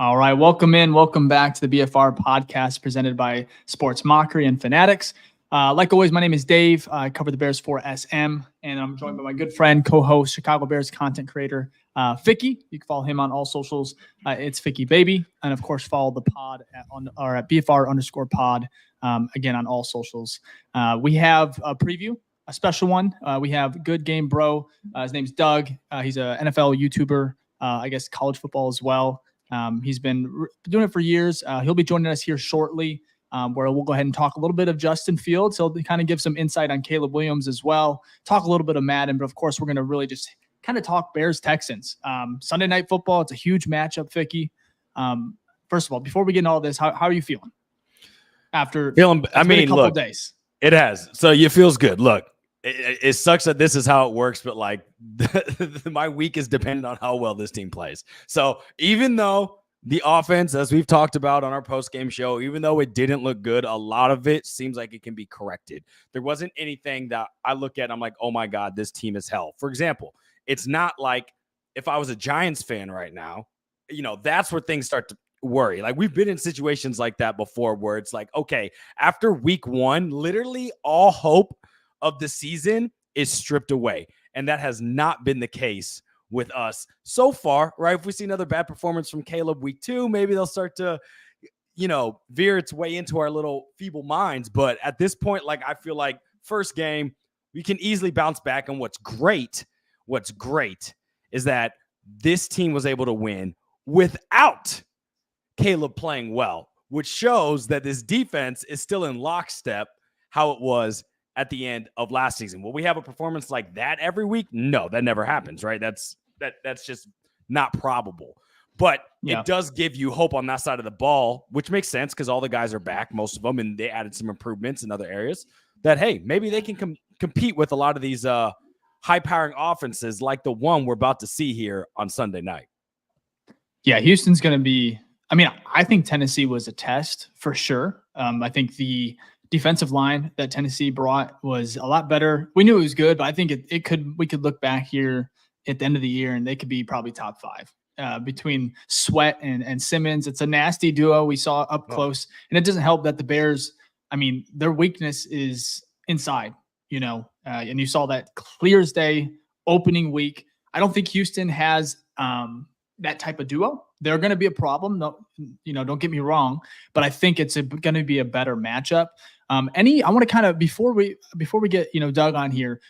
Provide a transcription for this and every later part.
All right, welcome back to the BFR Podcast presented by Sports Mockery and Fanatics. Like always, my name is Dave. I cover the Bears for SM, and I'm joined by my good friend, co-host, Chicago Bears content creator, Ficky. You can follow him on all socials. It's Ficky Baby, and of course, follow the pod at BFR_pod. Again, on all socials. We have a preview, a special one. We have GoodGameBro. His name's Doug. He's an NFL YouTuber. I guess college football as well. He's been doing it for years. He'll be joining us here shortly, where we'll go ahead and talk a little bit of Justin Fields. He'll kind of give some insight on Caleb Williams as well, talk a little bit of Madden, but of course, we're going to really just kind of talk Bears-Texans. Sunday Night Football, it's a huge matchup, Ficky. First of all, before we get into all this, how are you feeling? After feeling, I mean, a couple look, days. It has. So it feels good. Look, it sucks that this is how it works, but like my week is dependent on how well this team plays. So even though the offense, as we've talked about on our post-game show, even though it didn't look good, a lot of it seems like it can be corrected. There wasn't anything that I look at and I'm like, oh my God, this team is hell. For example, it's not like if I was a Giants fan right now, that's where things start to worry. Like we've been in situations like that before where it's like, okay, after week one, literally all hope of the season is stripped away. And that has not been the case with us so far, right? If we see another bad performance from Caleb week 2, maybe they'll start to, veer its way into our little feeble minds. But at this point, like, I feel like first game, we can easily bounce back. And what's great is that this team was able to win without Caleb playing well, which shows that this defense is still in lockstep how it was at the end of last season. Will we have a performance like that every week? No, that never happens, right? That's just not probable. But It does give you hope on that side of the ball, which makes sense because all the guys are back, most of them, and they added some improvements in other areas that, hey, maybe they can compete with a lot of these high-powering offenses like the one we're about to see here on Sunday night. Yeah, Houston's going to be – I think Tennessee was a test for sure. I think the – defensive line that Tennessee brought was a lot better. We knew it was good, but I think we could look back here at the end of the year and they could be probably top 5 between Sweat and Simmons. It's a nasty duo we saw up close, and it doesn't help that the Bears, their weakness is inside, and you saw that clear as day opening week. I don't think Houston has that type of duo. They're going to be a problem. No, don't get me wrong, but I think it's going to be a better matchup. I want to kind of, before we get, Doug on here,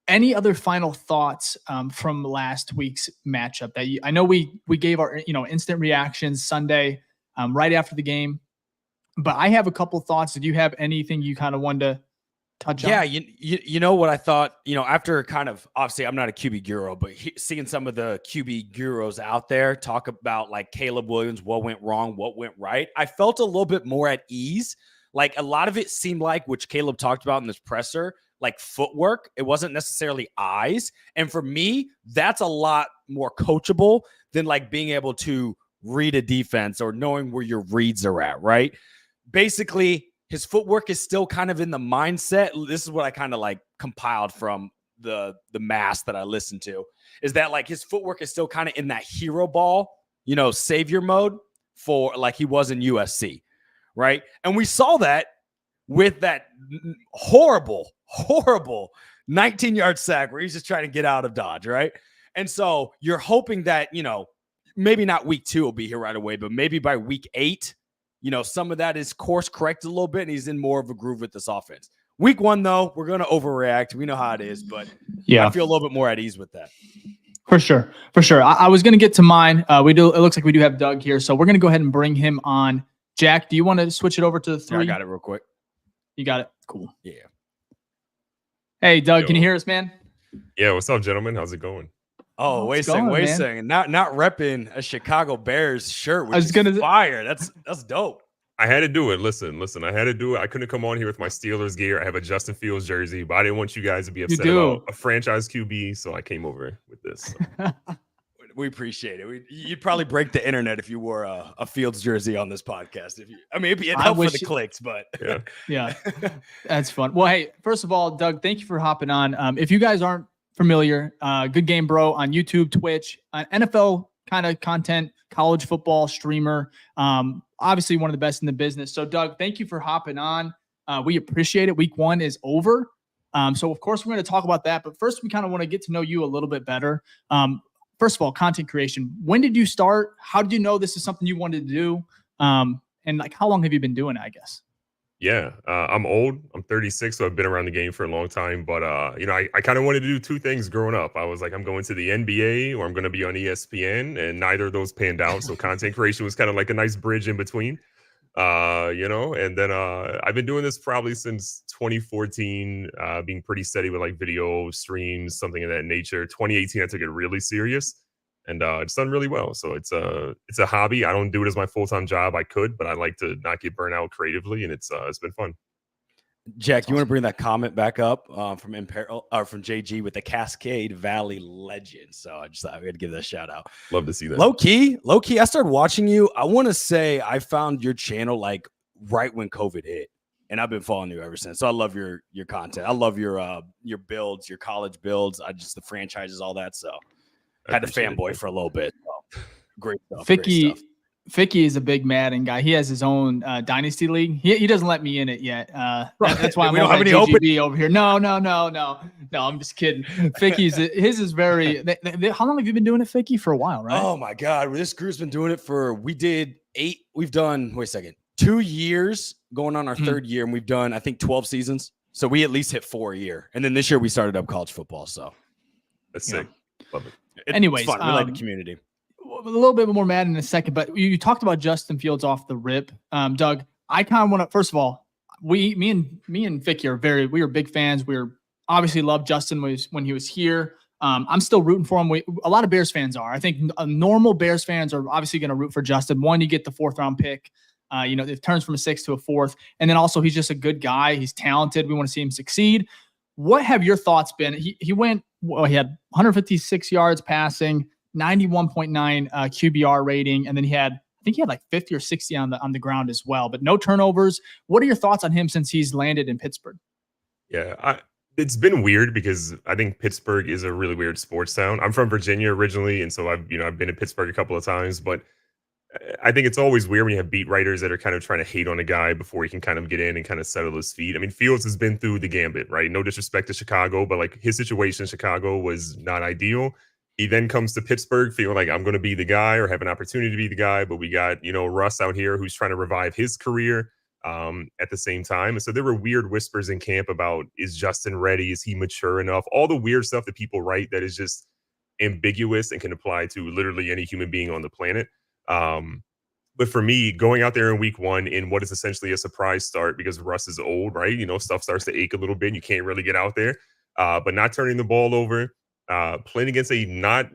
any other final thoughts from last week's matchup that I know we gave our, instant reactions Sunday right after the game, but I have a couple thoughts. Did you have anything you kind of wanted to touch on? Yeah, you know what I thought, after kind of, obviously I'm not a QB guru, but seeing some of the QB gurus out there talk about like Caleb Williams, what went wrong, what went right, I felt a little bit more at ease. Like a lot of it seemed like, which Caleb talked about in this presser, like footwork. It wasn't necessarily eyes. And for me, that's a lot more coachable than like being able to read a defense or knowing where your reads are at, right? Basically, his footwork is still kind of in the mindset. This is what I kind of like compiled from the mass that I listened to, is that like his footwork is still kind of in that hero ball, savior mode for like he was in USC, right? And we saw that with that horrible 19-yard sack where he's just trying to get out of Dodge, right? And so you're hoping that, maybe not week 2 will be here right away, but maybe by week 8, some of that is course corrected a little bit and he's in more of a groove with this offense. Week 1, though, we're going to overreact. We know how it is, but I feel a little bit more at ease with that. For sure. I was going to get to mine. It looks like we do have Doug here, so we're going to go ahead and bring him on. Jack, do you want to switch it over to 3? Yeah, I got it real quick. You got it? Cool. Yeah. Hey, Doug, can you hear us, man? Yeah, what's up, gentlemen? How's it going? Oh, wait a second. Not repping a Chicago Bears shirt, which is fire. That's dope. I had to do it. Listen. I had to do it. I couldn't come on here with my Steelers gear. I have a Justin Fields jersey, but I didn't want you guys to be upset about a franchise QB, so I came over with this. So. We appreciate it. You'd probably break the internet if you wore a Fields jersey on this podcast. It'd be enough for the clicks, but yeah, that's fun. Well, hey, first of all, Doug, thank you for hopping on. If you guys aren't familiar, GoodGameBro on YouTube, Twitch, NFL kind of content, college football streamer. Obviously one of the best in the business. So Doug, thank you for hopping on. We appreciate it. Week 1 is over. So of course we're going to talk about that, but first we kind of want to get to know you a little bit better. First of all, content creation. When did you start? How did you know this is something you wanted to do? And like, how long have you been doing it, I guess? Yeah, I'm old. I'm 36, so I've been around the game for a long time. But I kind of wanted to do 2 things growing up. I was like, I'm going to the NBA or I'm going to be on ESPN, and neither of those panned out. So content creation was kind of like a nice bridge in between. And then I've been doing this probably since 2014, being pretty steady with like video streams, something of that nature. 2018, I took it really serious. And it's done really well. So it's a hobby. I don't do it as my full-time job. I could, but I like to not get burnt out creatively, and it's been fun. Jack, you want to bring that comment back up from JG with the Cascade Valley legend? So I just thought we had to give that a shout out. Love to see that. Low key. I started watching you. I want to say I found your channel like right when COVID hit, and I've been following you ever since. So I love your content. I love your builds, your college builds. The franchises, all that. So. Had to fanboy for a little bit. So, great stuff. Ficky is a big Madden guy. He has his own dynasty league. He doesn't let me in it yet. That's why I'm over at GGB over here. No. I'm just kidding. His is very. How long have you been doing it, Ficky? For a while, right? Oh my God, this group's been doing it for. We did 8. We've done. Wait a second. 2 years going on our 3rd year, and we've done I think 12 seasons. So we at least hit 4 a year. And then this year we started up college football. So that's sick. Love it. Anyways, it's fun. We like the community. A little bit more mad in a second, but you talked about Justin Fields off the rip. Doug, I kind of want to, first of all, me and Ficky we were big fans. We were obviously loved Justin when he was here. I'm still rooting for him. A lot of Bears fans are. I think normal Bears fans are obviously going to root for Justin. One, you get the 4th round pick. It turns from a 6th to a 4th. And then also he's just a good guy. He's talented. We want to see him succeed. What have your thoughts been? He had 156 yards passing, 91.9 QBR rating, and then I think he had like 50 or 60 on the ground as well, but no turnovers. What are your thoughts on him since he's landed in Pittsburgh? Yeah, it's been weird because I think Pittsburgh is a really weird sports town. I'm from Virginia originally, and so I've been in Pittsburgh a couple of times, but I think it's always weird when you have beat writers that are kind of trying to hate on a guy before he can kind of get in and kind of settle his feet. I mean, Fields has been through the gambit, right? No disrespect to Chicago, but like his situation in Chicago was not ideal. He then comes to Pittsburgh feeling like I'm going to be the guy or have an opportunity to be the guy. But we got, Russ out here who's trying to revive his career at the same time. And so there were weird whispers in camp about, is Justin ready? Is he mature enough? All the weird stuff that people write that is just ambiguous and can apply to literally any human being on the planet. But for me, going out there in week 1 in what is essentially a surprise start because Russ is old, right? Stuff starts to ache a little bit and you can't really get out there. But not turning the ball over, playing against a not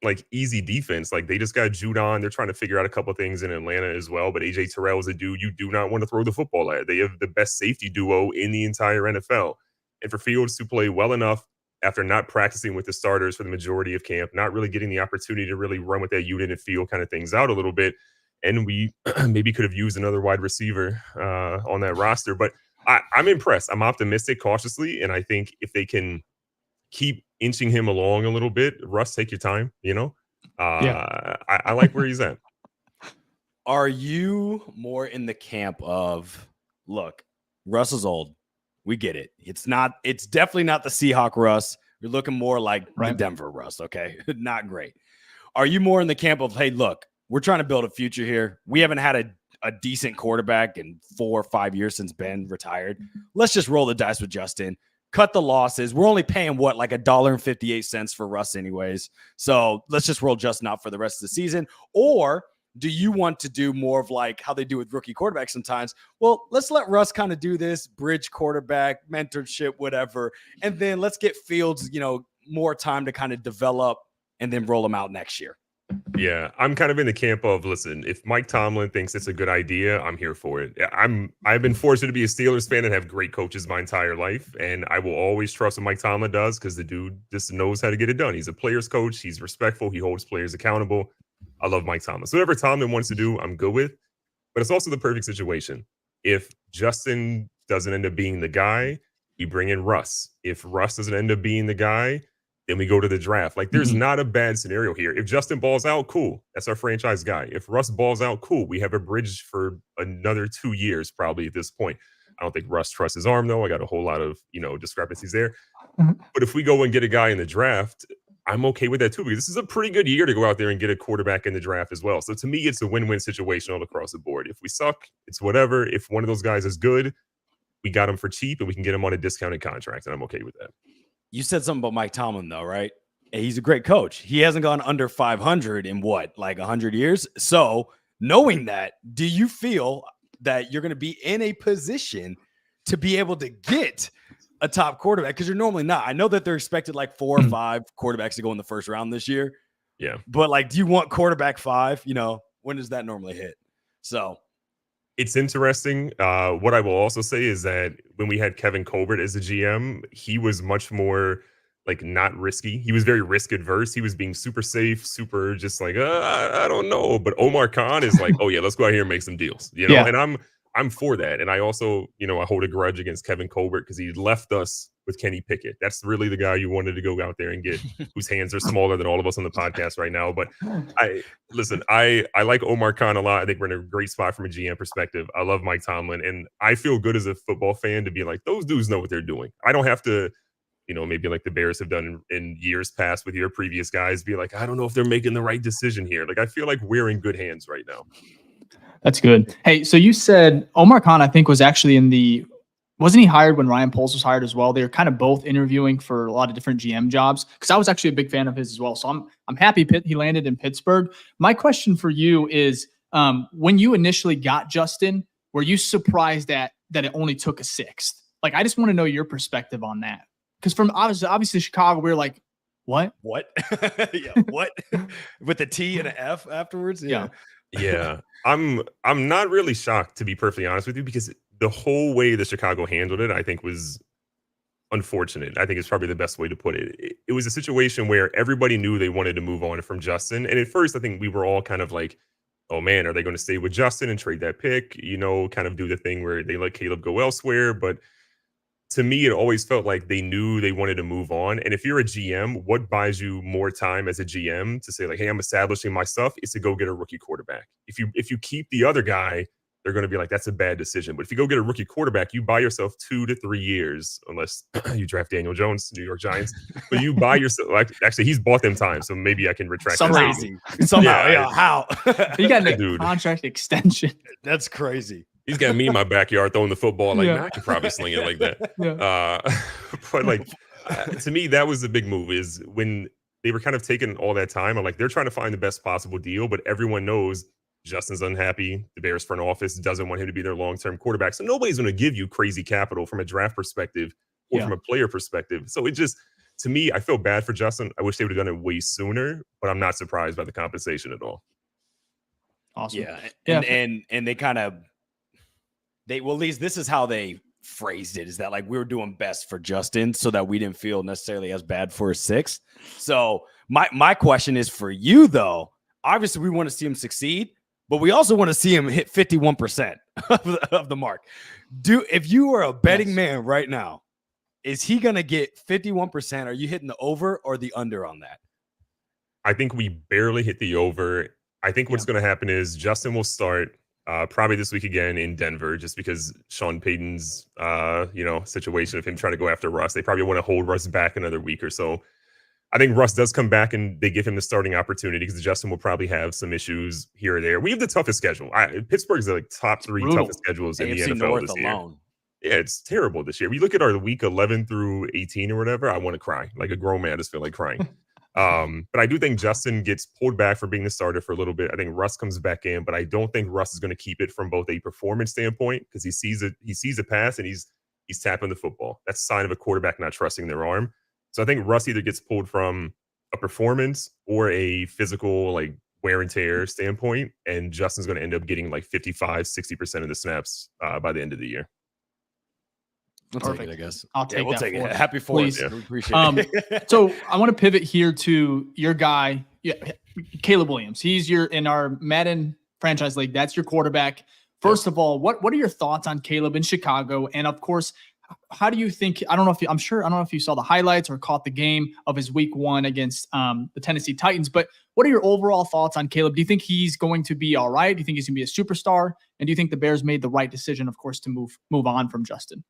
like easy defense. Like they just got Judon. They're trying to figure out a couple of things in Atlanta as well. But AJ Terrell is a dude you do not want to throw the football at. They have the best safety duo in the entire NFL. And for Fields to play well enough after not practicing with the starters for the majority of camp, not really getting the opportunity to really run with that unit and feel kind of things out a little bit. And we maybe could have used another wide receiver on that roster. But I'm impressed. I'm optimistic cautiously. And I think if they can keep inching him along a little bit, Russ, take your time, I like where he's at. Are you more in the camp of, look, Russ is old. We get it. It's definitely not the Seahawk Russ. You're looking more like the Denver Russ. Okay. Not great. Are you more in the camp of, hey, look, we're trying to build a future here. We haven't had a decent quarterback in 4 or 5 years since Ben retired. Let's just roll the dice with Justin. Cut the losses. We're only paying like $1.58 for Russ anyways. So let's just roll Justin out for the rest of the season. Or do you want to do more of like how they do with rookie quarterbacks sometimes? Well, let's let Russ kind of do this bridge quarterback, mentorship, whatever. And then let's get Fields, more time to kind of develop and then roll him out next year. Yeah, I'm kind of in the camp of, listen, if Mike Tomlin thinks it's a good idea, I'm here for it. I've been fortunate to be a Steelers fan and have great coaches my entire life, and I will always trust what Mike Tomlin does because the dude just knows how to get it done. He's a player's coach. He's respectful. He holds players accountable. I love Mike Tomlin. So whatever Tomlin wants to do, I'm good with. But it's also the perfect situation. If Justin doesn't end up being the guy, we bring in Russ. If Russ doesn't end up being the guy, Then we go to the draft. Like, there's not a bad scenario here. If Justin balls out, cool. That's our franchise guy. If Russ balls out, cool. We have a bridge for another 2 years probably at this point. I don't think Russ trusts his arm, though. I got a whole lot of, discrepancies there. But if we go and get a guy in the draft, I'm okay with that too, because this is a pretty good year to go out there and get a quarterback in the draft as well. So to me, it's a win-win situation all across the board. If we suck, it's whatever. If one of those guys is good, we got him for cheap and we can get him on a discounted contract, and I'm okay with that. You said something about Mike Tomlin, though, right? He's a great coach. He hasn't gone under 500 in like 100 years. So knowing that, do you feel that you're going to be in a position to be able to get a top quarterback? Because you're normally not. I know that they're expected like 4 or 5 quarterbacks to go in the first round this year. Yeah. But like, do you want quarterback 5? When does that normally hit? So it's interesting. What I will also say is that when we had Kevin Colbert as a GM, he was much more like not risky. He was very risk adverse. He was being super safe, super just like, I don't know. But Omar Khan is like, oh yeah, let's go out here and make some deals, Yeah. And I'm for that. And I also, I hold a grudge against Kevin Colbert because he left us with Kenny Pickett. That's really the guy you wanted to go out there and get, whose hands are smaller than all of us on the podcast right now. But I like Omar Khan a lot. I think we're in a great spot from a GM perspective. I love Mike Tomlin, and I feel good as a football fan to be like, those dudes know what they're doing. I don't have to, maybe like the Bears have done in years past with your previous guys, be like, I don't know if they're making the right decision here. Like, I feel like we're in good hands right now. That's good. Hey, so you said Omar Khan, I think, was actually wasn't he hired when Ryan Poles was hired as well? They were kind of both interviewing for a lot of different GM jobs, because I was actually a big fan of his as well. So I'm happy he landed in Pittsburgh. My question for you is, when you initially got Justin, were you surprised that it only took a 6th? Like, I just want to know your perspective on that. Because from obviously Chicago, we were like, what? Yeah, what? With a T and an F afterwards? Yeah. Yeah. I'm not really shocked, to be perfectly honest with you, because the whole way that Chicago handled it, I think, was unfortunate. I think it's probably the best way to put it. It was a situation where everybody knew they wanted to move on from Justin. And at first, I think we were all kind of like, oh man, are they going to stay with Justin and trade that pick? Kind of do the thing where they let Caleb go elsewhere. But to me, it always felt like they knew they wanted to move on. And if you're a GM, what buys you more time as a GM to say like, hey, I'm establishing my stuff, is to go get a rookie quarterback. If you keep the other guy, they're going to be like, that's a bad decision. But if you go get a rookie quarterback, you buy yourself 2 to 3 years, unless you draft Daniel Jones, New York Giants. But you buy yourself, actually, he's bought them time, so maybe I can retract somehow. Yeah, how? You got a contract extension. That's crazy. He's got me in my backyard throwing the football. Like, man, I could probably sling it like that. Yeah. But like, to me, that was the big move, is when they were kind of taking all that time. I'm like, they're trying to find the best possible deal, but everyone knows Justin's unhappy. The Bears front office doesn't want him to be their long-term quarterback. So nobody's going to give you crazy capital from a draft perspective or from a player perspective. So it just, to me, I feel bad for Justin. I wish they would have done it way sooner, but I'm not surprised by the compensation at all. Awesome. Yeah. And they kind of, at least this is how they phrased it, is that like we were doing best for Justin so that we didn't feel necessarily as bad for a 6th. So my question is for you, though. Obviously, we want to see him succeed, but we also want to see him hit 51% of the mark. If you were a betting man right now, is he going to get 51%? Are you hitting the over or the under on that? I think we barely hit the over. I think what's going to happen is Justin will start probably this week again in Denver, just because Sean Payton's, situation of him trying to go after Russ. They probably want to hold Russ back another week or so. I think Russ does come back and they give him the starting opportunity, because Justin will probably have some issues here or there. We have the toughest schedule. Pittsburgh's like top 3 toughest schedules in the NFL North this alone. year. Yeah, it's terrible this year. We look at our week 11 through 18 or whatever, I want to cry. Like a grown man, I just feel like crying. But I do think Justin gets pulled back from being the starter for a little bit. I think Russ comes back in, but I don't think Russ is going to keep it from both a performance standpoint, because he sees a pass and he's tapping the football. That's a sign of a quarterback not trusting their arm. So I think Russ either gets pulled from a performance or a physical, like, wear and tear standpoint, and Justin's going to end up getting like 55-60% of the snaps by the end of the year. We'll take it, I guess. I'll take we'll that. take it. Happy for us. Yeah. We appreciate it. So I want to pivot here to your guy, Caleb Williams. He's in our Madden franchise league. That's your quarterback. First of all, what are your thoughts on Caleb in Chicago? And of course, how do you think? I don't know if you saw the highlights or caught the game of his week 1 against the Tennessee Titans, but what are your overall thoughts on Caleb? Do you think he's going to be all right? Do you think he's going to be a superstar? And do you think the Bears made the right decision, of course, to move on from Justin?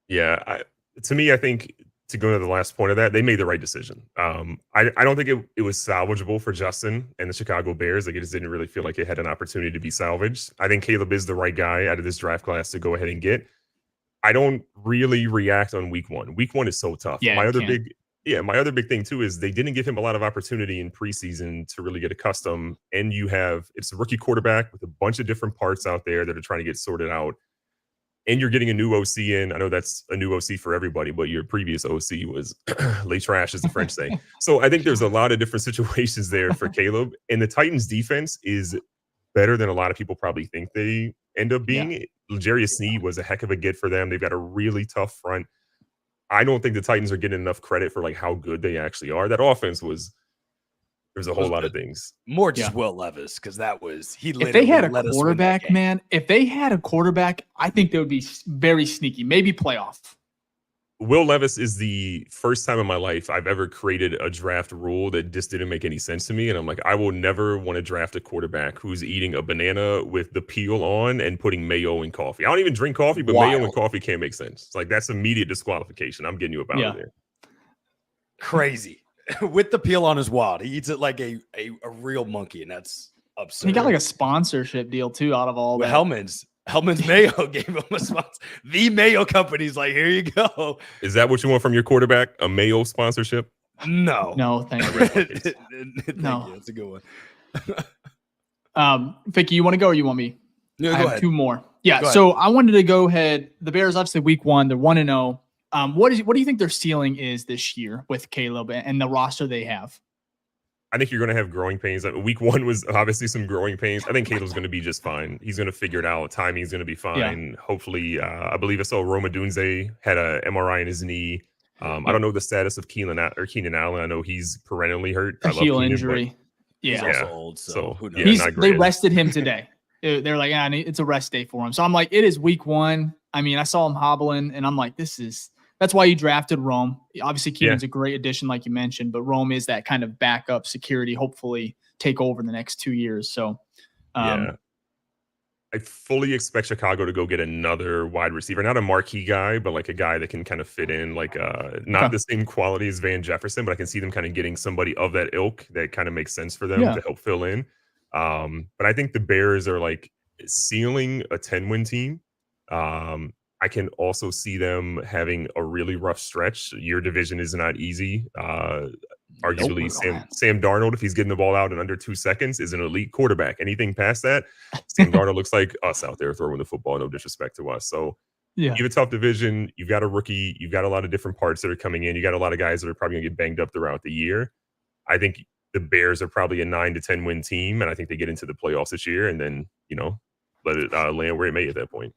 Yeah, to me, I think to go to the last point of that, they made the right decision. I don't think it was salvageable for Justin and the Chicago Bears. Like, it just didn't really feel like it had an opportunity to be salvaged. I think Caleb is the right guy out of this draft class to go ahead and get. I don't really react on week 1. Week 1 is so tough. Yeah, my other big thing too is they didn't give him a lot of opportunity in preseason to really get accustomed. And it's a rookie quarterback with a bunch of different parts out there that are trying to get sorted out. And you're getting a new OC in. I know that's a new OC for everybody, but your previous OC was lay trash, as the French say. So I think there's a lot of different situations there for Caleb. And the Titans defense is better than a lot of people probably think they end up being. Yeah. L'Jarius Sneed was a heck of a get for them. They've got a really tough front. I don't think the Titans are getting enough credit for like how good they actually are. That offense there's a whole lot of things. More just Will Levis, because that was if they had a quarterback, man. If they had a quarterback, I think they would be very sneaky, maybe playoff. Will Levis is the first time in my life I've ever created a draft rule that just didn't make any sense to me. And I'm like, I will never want to draft a quarterback who's eating a banana with the peel on and putting mayo in coffee. I don't even drink coffee, but mayo and coffee can't make sense. It's like, that's immediate disqualification. I'm getting you about it there. Crazy. With the peel on is wild. He eats it like a real monkey, and that's absurd. He got like a sponsorship deal too out of all that. Hellman's Mayo gave him a sponsor. The Mayo company's like, here you go. Is that what you want from your quarterback? A Mayo sponsorship? No, thank you. No, that's a good one. Ficky, you want to go or you want me? No, I have 2 more. Yeah, so I wanted to go ahead. The Bears, obviously, week 1, they're 1-0. What do you think their ceiling is this year with Caleb and the roster they have? I think you're going to have growing pains. Week 1 was obviously some growing pains. I think Caleb's going to be just fine. He's going to figure it out. Timing's going to be fine. Yeah. Hopefully, I believe I saw Rome Odunze had a MRI in his knee. I don't know the status of Keenan Allen. I know he's perennially hurt. A heel injury. He's also old, so who knows? They rested him today. They're like, it's a rest day for him. So I'm like, it is week 1. I mean, I saw him hobbling, and I'm like, that's why you drafted Rome. Obviously, Keenan's a great addition, like you mentioned, but Rome is that kind of backup security, hopefully take over in the next 2 years. So, I fully expect Chicago to go get another wide receiver, not a marquee guy, but like a guy that can kind of fit in, like not the same quality as Van Jefferson, but I can see them kind of getting somebody of that ilk that kind of makes sense for them to help fill in. But I think the Bears are like ceiling a 10-win team. I can also see them having a really rough stretch. Your division is not easy. Arguably, Sam Darnold, if he's getting the ball out in under 2 seconds, is an elite quarterback. Anything past that, Sam Darnold looks like us out there throwing the football, no disrespect to us. So you have a tough division. You've got a rookie. You've got a lot of different parts that are coming in. You got a lot of guys that are probably going to get banged up throughout the year. I think the Bears are probably a 9 to 10 win team, and I think they get into the playoffs this year and then, let it land where it may at that point.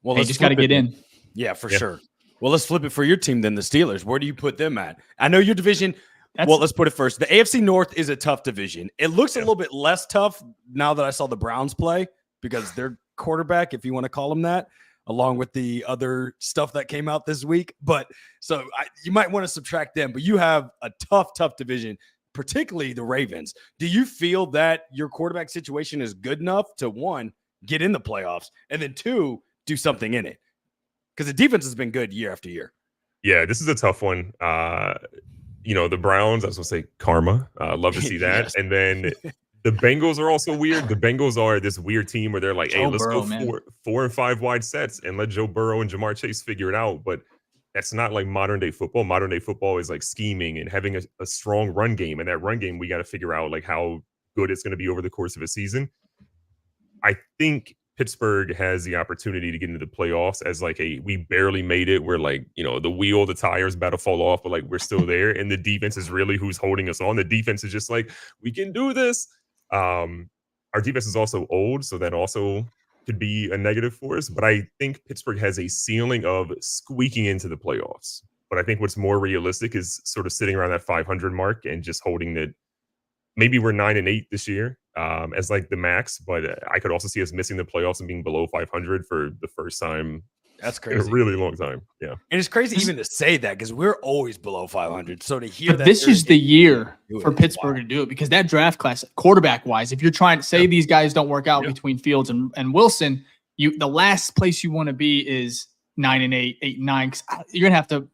Well, they just got to get in. Yeah, for sure. Well, let's flip it for your team then, the Steelers. Where do you put them at? I know your division. Let's put it first. The AFC North is a tough division. It looks a little bit less tough now that I saw the Browns play because their quarterback, if you want to call him that, along with the other stuff that came out this week. But so you might want to subtract them, but you have a tough division, particularly the Ravens. Do you feel that your quarterback situation is good enough to, 1, get in the playoffs, and then 2, do something in it? Because the defense has been good year after year. Yeah, this is a tough one. The Browns, I was going to say karma. Love to see that. Yes. And then the Bengals are also weird. The Bengals are this weird team where they're like, hey, let's go 4 and 5 wide sets and let Joe Burrow and Jamar Chase figure it out. But that's not like modern day football. Modern day football is like scheming and having a strong run game. And that run game, we got to figure out like how good it's going to be over the course of a season. I think Pittsburgh has the opportunity to get into the playoffs as like we barely made it. We're like, the tires about to fall off, but like we're still there. And the defense is really who's holding us on. The defense is just like, we can do this. Our defense is also old, so that also could be a negative for us. But I think Pittsburgh has a ceiling of squeaking into the playoffs. But I think what's more realistic is sort of sitting around that 500 mark and just holding it. Maybe we're 9-8 this year as like the max, but I could also see us missing the playoffs and being below 500 for the first time That's in a crazy. really long time. Yeah. And it's crazy even to say that because we're always below 500. So to hear But that this is the year for it, Pittsburgh to do it because that draft class, quarterback wise, if you're trying to say these guys don't work out between Fields and Wilson, the last place you want to be is 9-8, 8-9. 'Cause you're gonna have to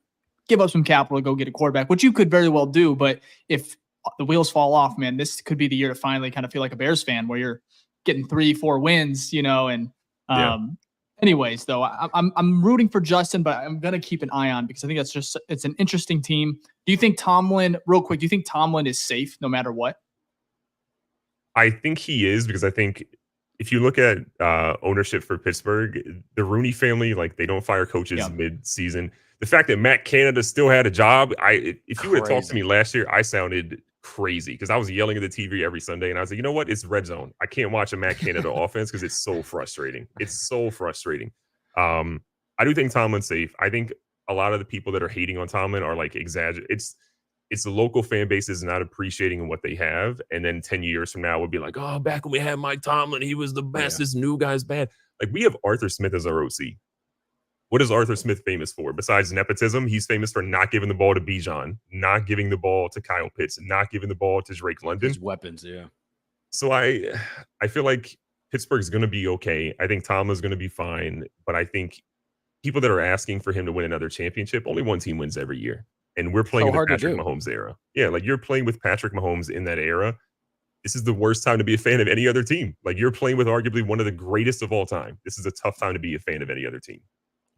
give up some capital to go get a quarterback, which you could very well do. But if the wheels fall off, man, this could be the year to finally kind of feel like a Bears fan where you're getting 3-4 wins, and anyways, though, I'm rooting for Justin, but I'm gonna keep an eye on because I think it's an interesting team. Do you think Tomlin, real quick, do you think Tomlin is safe no matter what? I think he is because I think if you look at ownership for Pittsburgh, the Rooney family, like they don't fire coaches mid-season. The fact that Matt Canada still had a job, if you would have talked to me last year, I sounded crazy because I was yelling at the TV every Sunday and I was like, you know what? It's red zone. I can't watch a Matt Canada offense because it's so frustrating. It's so frustrating. I do think Tomlin's safe. I think a lot of the people that are hating on Tomlin are like exaggerating. It's the local fan base is not appreciating what they have. And then 10 years from now, we'll be like, oh, back when we had Mike Tomlin, he was the best. This new guy's bad. Like we have Arthur Smith as our OC. What is Arthur Smith famous for? Besides nepotism, he's famous for not giving the ball to Bijan, not giving the ball to Kyle Pitts, not giving the ball to Drake London. His weapons, yeah. So I feel like Pittsburgh's going to be okay. I think Tomlin's going to be fine. But I think people that are asking for him to win another championship, only one team wins every year. And we're playing in the Patrick Mahomes era. Yeah, like you're playing with Patrick Mahomes in that era. This is the worst time to be a fan of any other team. Like you're playing with arguably one of the greatest of all time. This is a tough time to be a fan of any other team.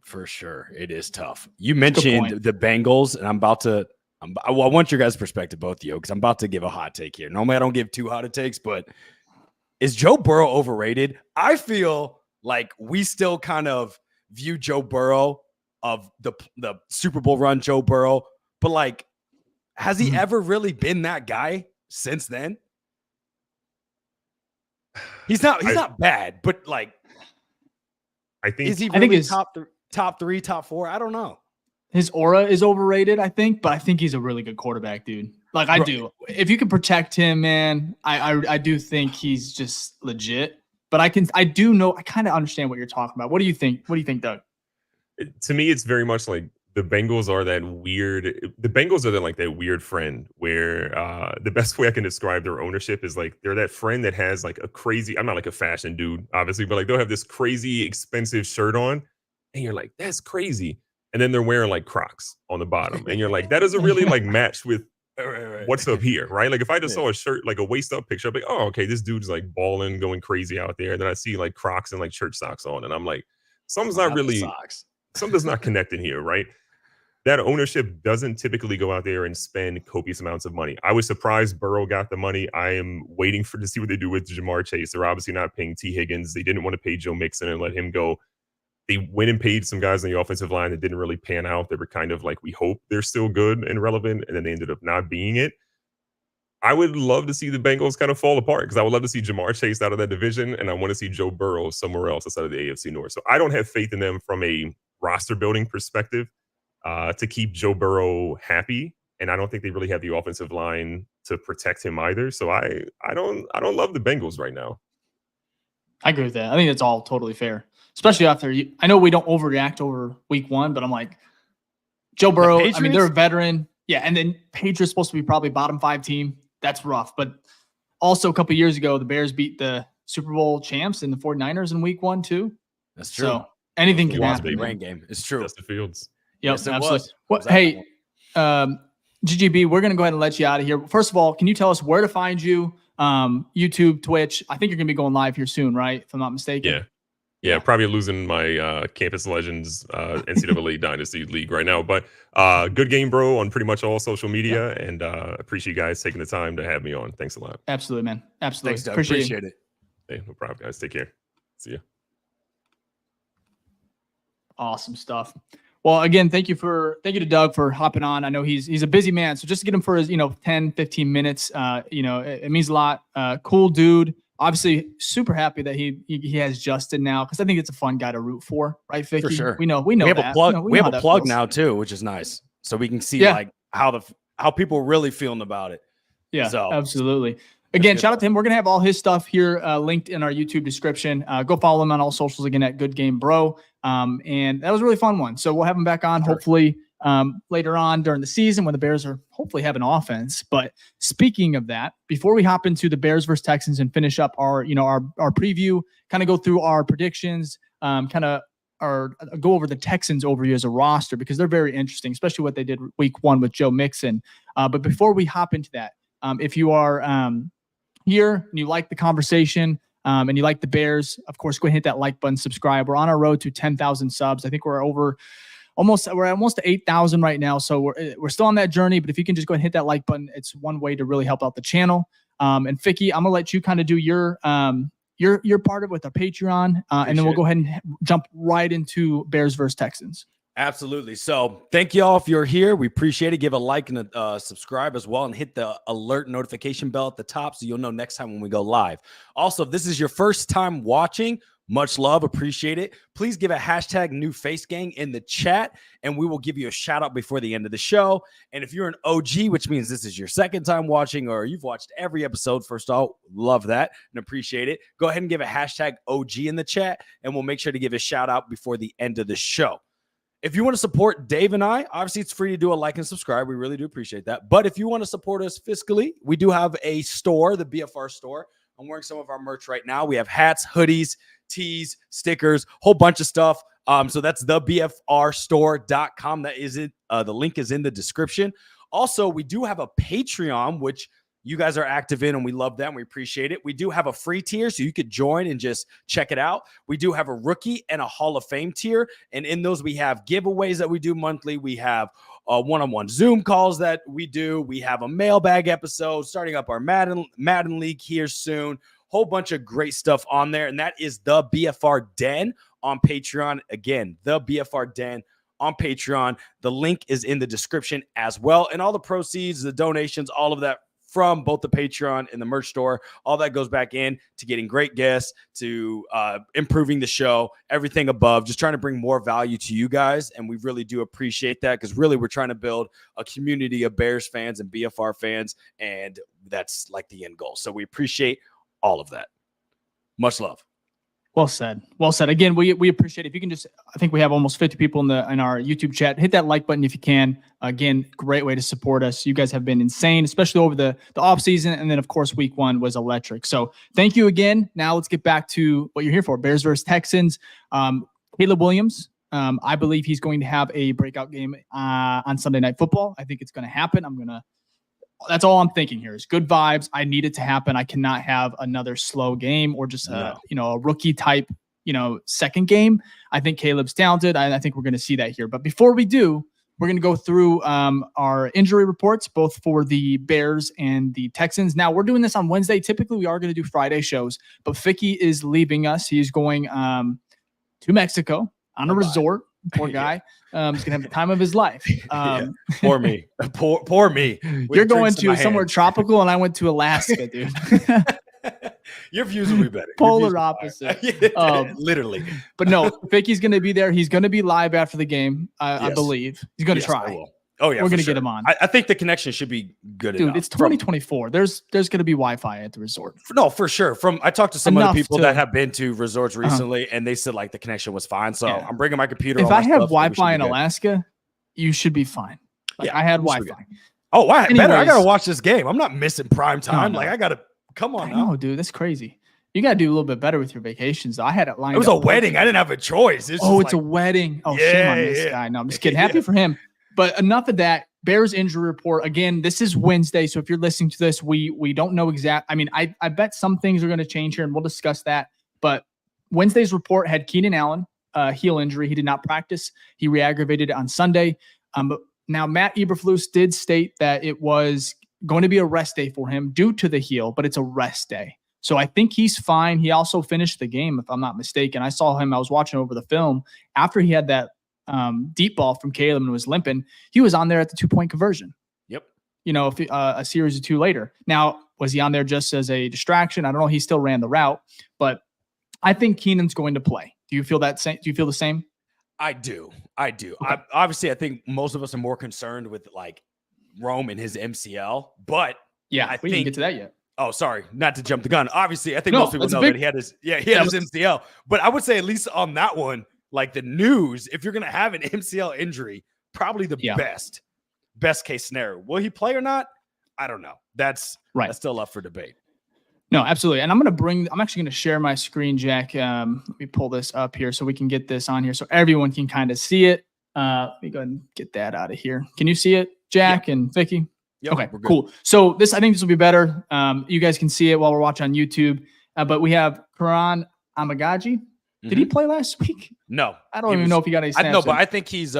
For sure. It is tough. You mentioned the Bengals, and I want your guys' perspective, both of you, because I'm about to give a hot take here. Normally I don't give too hot of takes, but is Joe Burrow overrated? I feel like we still kind of view Joe Burrow of the Super Bowl run, Joe Burrow, but like, has he ever really been that guy since then? He's not bad, but like, I think is he really top three, top four? I don't know. His aura is overrated, I think, but I think he's a really good quarterback, dude. Like I do. If you can protect him, man, I do think he's just legit. But I kind of understand what you're talking about. What do you think? What do you think, Doug? To me, it's very much like the Bengals are that weird friend where the best way I can describe their ownership is like they're that friend that has like a crazy, I'm not like a fashion dude, obviously, but like they'll have this crazy expensive shirt on and you're like, that's crazy. And then they're wearing like Crocs on the bottom. And you're like, that doesn't really like match with what's up here, right? Like if I just saw a shirt, like a waist up picture, I'd be like, oh, okay, this dude's like balling, going crazy out there. And then I see like Crocs and like church socks on. And I'm like, something's not really, something's not connecting here, right? That ownership doesn't typically go out there and spend copious amounts of money. I was surprised Burrow got the money. I am waiting to see what they do with Jamar Chase. They're obviously not paying T. Higgins. They didn't want to pay Joe Mixon and let him go. They went and paid some guys on the offensive line that didn't really pan out. They were kind of like, we hope they're still good and relevant, and then they ended up not being it. I would love to see the Bengals kind of fall apart because I would love to see Jamar Chase out of that division, and I want to see Joe Burrow somewhere else outside of the AFC North. So I don't have faith in them from a roster building perspective to keep Joe Burrow happy, and I don't think they really have the offensive line to protect him either. So I don't love the Bengals right now. I agree with that. I think that's all totally fair. Especially after I know we don't overreact over week one, but I'm like, Joe Burrow, I mean, they're a veteran. Yeah. And then Patriots supposed to be probably bottom 5 team. That's rough. But also a couple of years ago, the Bears beat the Super Bowl champs in the 49ers in week 1 too. That's true. So anything can happen. Rain game. It's true. Justin Fields. Yep, yes, absolutely. Hey, GGB, we're going to go ahead and let you out of here. First of all, can you tell us where to find you? YouTube, Twitch. I think you're going to be going live here soon, right? If I'm not mistaken. Yeah, probably losing my Campus Legends NCAA Dynasty League right now. But GoodGameBro on pretty much all social media. Yep. And appreciate you guys taking the time to have me on. Thanks a lot. Absolutely, man. Absolutely. Thanks, Doug. Appreciate it. Hey, no problem, guys. Take care. See you. Awesome stuff. Well, again, thank you to Doug for hopping on. I know he's a busy man, so just to get him for his 10, 15 minutes, it means a lot. Cool dude. Obviously, super happy that he has Justin now because I think it's a fun guy to root for, right, Ficky? For sure. We know we have that. A plug. We have a plug now too, which is nice, so we can see like how people really feeling about it. Yeah, so. Absolutely. Again, shout out to him. We're going to have all his stuff here linked in our YouTube description. Go follow him on all socials again at GoodGameBro. And that was a really fun one. So we'll have him back on hopefully later on during the season when the Bears are hopefully have an offense. But speaking of that, before we hop into the Bears versus Texans and finish up our preview, kind of go through our predictions, or go over the Texans overview as a roster because they're very interesting, especially what they did week 1 with Joe Mixon. But before we hop into that, if you are here and you like the conversation and you like the Bears, of course, go ahead and hit that like button, subscribe. We're on our road to 10,000 subs. I think we're almost to 8,000 right now. So we're still on that journey, but if you can just go ahead and hit that like button, it's one way to really help out the channel. And Ficky, I'm going to let you kind of do your part of it with our Patreon, and then we'll go ahead and jump right into Bears versus Texans. Absolutely. So thank you all if you're here. We appreciate it. Give a like and a subscribe as well, and hit the alert notification bell at the top so you'll know next time when we go live. Also, if this is your first time watching, much love, appreciate it. Please give a hashtag new face gang in the chat, and we will give you a shout out before the end of the show. And if you're an OG, which means this is your second time watching or you've watched every episode, first of all, love that and appreciate it. Go ahead and give a hashtag OG in the chat, and we'll make sure to give a shout out before the end of the show. If you want to support Dave and I, obviously it's free to do a like and subscribe. We really do appreciate that. But if you want to support us fiscally, we do have a store, the BFR store. I'm wearing some of our merch right now. We have hats, hoodies, tees, stickers, whole bunch of stuff. So that's the BFRstore.com. That is it. The link is in the description. Also, we do have a Patreon, which you guys are active in, and we love that, and we appreciate it. We do have a free tier, so you could join and just check it out. We do have a rookie and a Hall of Fame tier, and in those we have giveaways that we do monthly. We have one-on-one Zoom calls that we do. We have a mailbag episode, starting up our Madden League here soon. Whole bunch of great stuff on there, and that is the BFR Den on Patreon. Again, the BFR Den on Patreon. The link is in the description as well, and all the proceeds, the donations, all of that from both the Patreon and the merch store, all that goes back in to getting great guests, to improving the show, everything above, just trying to bring more value to you guys. And we really do appreciate that, because really we're trying to build a community of Bears fans and BFR fans, and that's like the end goal. So we appreciate all of that. Much love. Well said. Well said. Again, we appreciate it. If you can just, I think we have almost 50 people in our YouTube chat. Hit that like button if you can. Again, great way to support us. You guys have been insane, especially over the off season. And then of course, week 1 was electric. So thank you again. Now let's get back to what you're here for. Bears versus Texans. Caleb Williams. I believe he's going to have a breakout game on Sunday Night Football. I think it's going to happen. That's all I'm thinking here is good vibes. I need it to happen. I cannot have another slow game or just a rookie type, second game. I think Caleb's talented. I think we're going to see that here. But before we do, we're going to go through our injury reports, both for the Bears and the Texans. Now, we're doing this on Wednesday. Typically, we are going to do Friday shows, but Ficky is leaving us. He's going to Mexico on a resort. Poor guy. He's going to have the time of his life. Poor me. Poor me. You're going to somewhere tropical, and I went to Alaska, dude. Your views will be better. Polar opposite. Literally. But no, Ficky's going to be there. He's going to be live after the game, I believe. He's going to try. Oh, yeah. We're going to get him on. I think the connection should be good enough. Dude, it's 2024. There's going to be Wi-Fi at the resort. No, for sure. I talked to some other people that have been to resorts recently, and they said like the connection was fine. So I'm bringing my computer. If I have Wi-Fi in Alaska, you should be fine. I had Wi-Fi. Oh, wow. Better. I got to watch this game. I'm not missing prime time. No. Like, I got to come on. No, dude, that's crazy. You got to do a little bit better with your vacations. Though. I had it lined up. It was a wedding. I didn't have a choice. It's a wedding. Oh, shame on this guy. No, I'm just kidding. Happy for him. But enough of that. Bears injury report. Again, this is Wednesday. So if you're listening to this, we don't know exact. I mean, I bet some things are going to change here, and we'll discuss that. But Wednesday's report had Keenan Allen, heel injury. He did not practice. He re-aggravated it on Sunday. But now Matt Eberflus did state that it was going to be a rest day for him due to the heel, but it's a rest day. So I think he's fine. He also finished the game, if I'm not mistaken. I saw him. I was watching over the film after he had that deep ball from Caleb and was limping. He was on there at the 2-point conversion. Yep. A series of 2 later. Now, was he on there just as a distraction? I don't know. He still ran the route, but I think Keenan's going to play. Do you feel that same? Do you feel the same? I do. Okay. I think most of us are more concerned with like Rome and his MCL, but yeah, we didn't get to that yet. Oh, sorry, not to jump the gun. Obviously, I think No, most people that's a know big- that he had his MCL. But I would say at least on that one, like the news, if you're gonna have an MCL injury, probably the best case scenario. Will he play or not? I don't know. That's still up for debate. No, absolutely. And I'm actually going to share my screen, Jack. Let me pull this up here so we can get this on here so everyone can kind of see it. Let me go ahead and get that out of here. Can you see it, Jack and Ficky? Yep, okay, cool. So I think this will be better. You guys can see it while we're watching on YouTube. But we have Karan Amagaji. Did he play last week? No, I don't even know if he got any snaps. No, but I think he's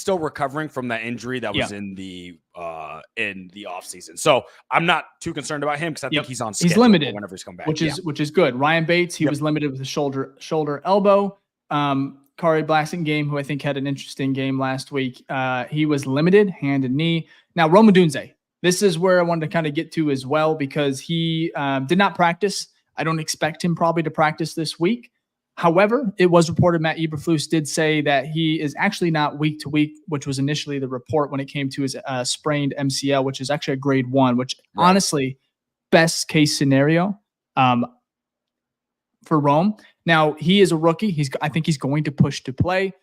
still recovering from that injury that was in the offseason. So I'm not too concerned about him because I think he's on schedule. He's limited whenever he's come back, which is good. Ryan Bates, he was limited with the shoulder elbow. Kari Blasingame, who I think had an interesting game last week, he was limited hand and knee. Now Rome Odunze, this is where I wanted to kind of get to as well because he did not practice. I don't expect him probably to practice this week. However, it was reported Matt Eberflus did say that he is actually not week to week, which was initially the report when it came to his sprained MCL, which is actually a grade 1, which honestly, best case scenario for Rome. Now, he is a rookie. I think he's going to push to play.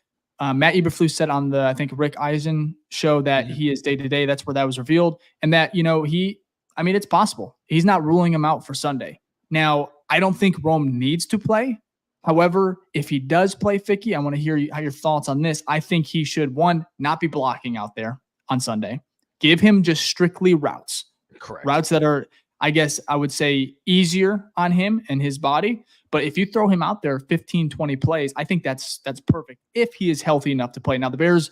Matt Eberflus said on the, I think, Rick Eisen show that he is day-to-day. That's where that was revealed. And that, it's possible. He's not ruling him out for Sunday. Now, I don't think Rome needs to play. However, if he does play Ficky, I want to hear your thoughts on this. I think he should, one, not be blocking out there on Sunday. Give him just strictly routes. Correct. Routes that are, I guess I would say, easier on him and his body. But if you throw him out there 15, 20 plays, I think that's perfect if he is healthy enough to play. Now, the Bears,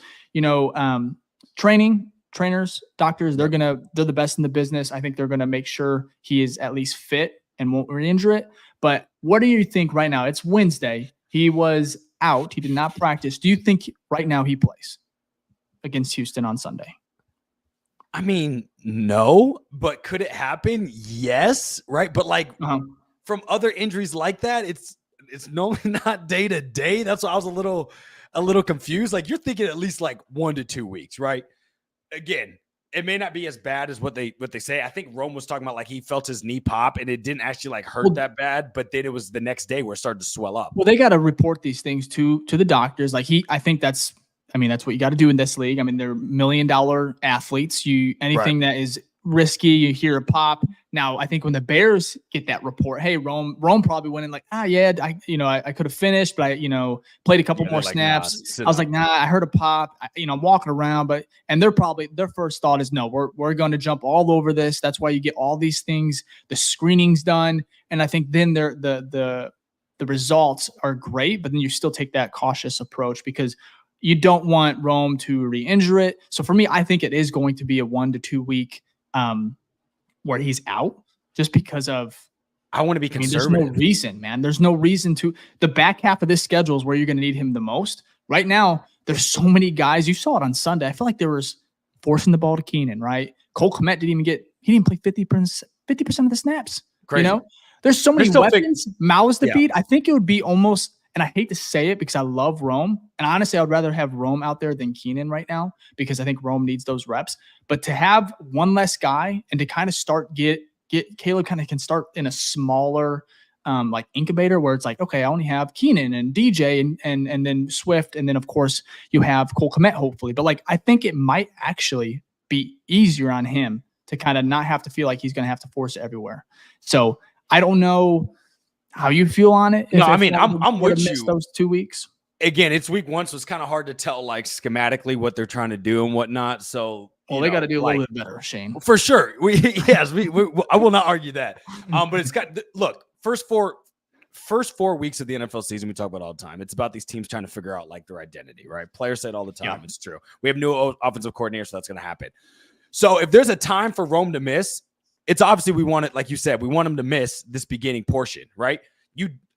trainers, doctors, they're the best in the business. I think they're going to make sure he is at least fit and won't re-injure it. But what do you think right now? It's Wednesday. He was out. He did not practice. Do you think right now he plays against Houston on Sunday? I mean, no, but could it happen? Yes, right? But from other injuries like that, it's normally not day to day. That's why I was a little confused. Like you're thinking at least like 1 to 2 weeks, right? Again, it may not be as bad as what they say. I think Rome was talking about like he felt his knee pop and it didn't actually like hurt that bad, but then it was the next day where it started to swell up. Well, they got to report these things to the doctors. Like I think that's what you got to do in this league. I mean, they're $1 million athletes. Anything that is risky, you hear a pop. Now, I think when the Bears get that report, hey, Rome probably went in like, I could have finished, but I, played a couple more snaps. I was like, I heard a pop. I'm walking around, and their first thought is, no, we're going to jump all over this. That's why you get all these things, the screenings done, and I think then the results are great, but then you still take that cautious approach because you don't want Rome to re-injure it. So for me, I think it is going to be a 1 to 2 week where he's out just because of. I want to be conservative. There's no reason, man. There's no reason to. The back half of this schedule is where you're going to need him the most. Right now, there's so many guys. You saw it on Sunday. I feel like there was forcing the ball to Keenan, right? Cole Kmet didn't play 50% of the snaps. Crazy. There's so many weapons, mouths to feed. I think it would be almost. And I hate to say it because I love Rome. And honestly, I would rather have Rome out there than Keenan right now because I think Rome needs those reps. But to have one less guy and to kind of start get Caleb kind of can start in a smaller like incubator where it's like, okay, I only have Keenan and DJ and then Swift. And then, of course, you have Cole Kmet, hopefully. But I think it might actually be easier on him to kind of not have to feel like he's going to have to force it everywhere. So I don't know how you feel on it. I'm with you. Those 2 weeks. Again, it's week 1, so it's kind of hard to tell like schematically what they're trying to do and whatnot. So, they got to do a little bit better, Shane. For sure. I will not argue that. But it's got first four weeks of the NFL season we talk about all the time. It's about these teams trying to figure out like their identity, right? Players say it all the time. Yeah. It's true. We have new offensive coordinator, so that's going to happen. So if there's a time for Rome to miss, it's obviously we want it, like you said, we want him to miss this beginning portion, right?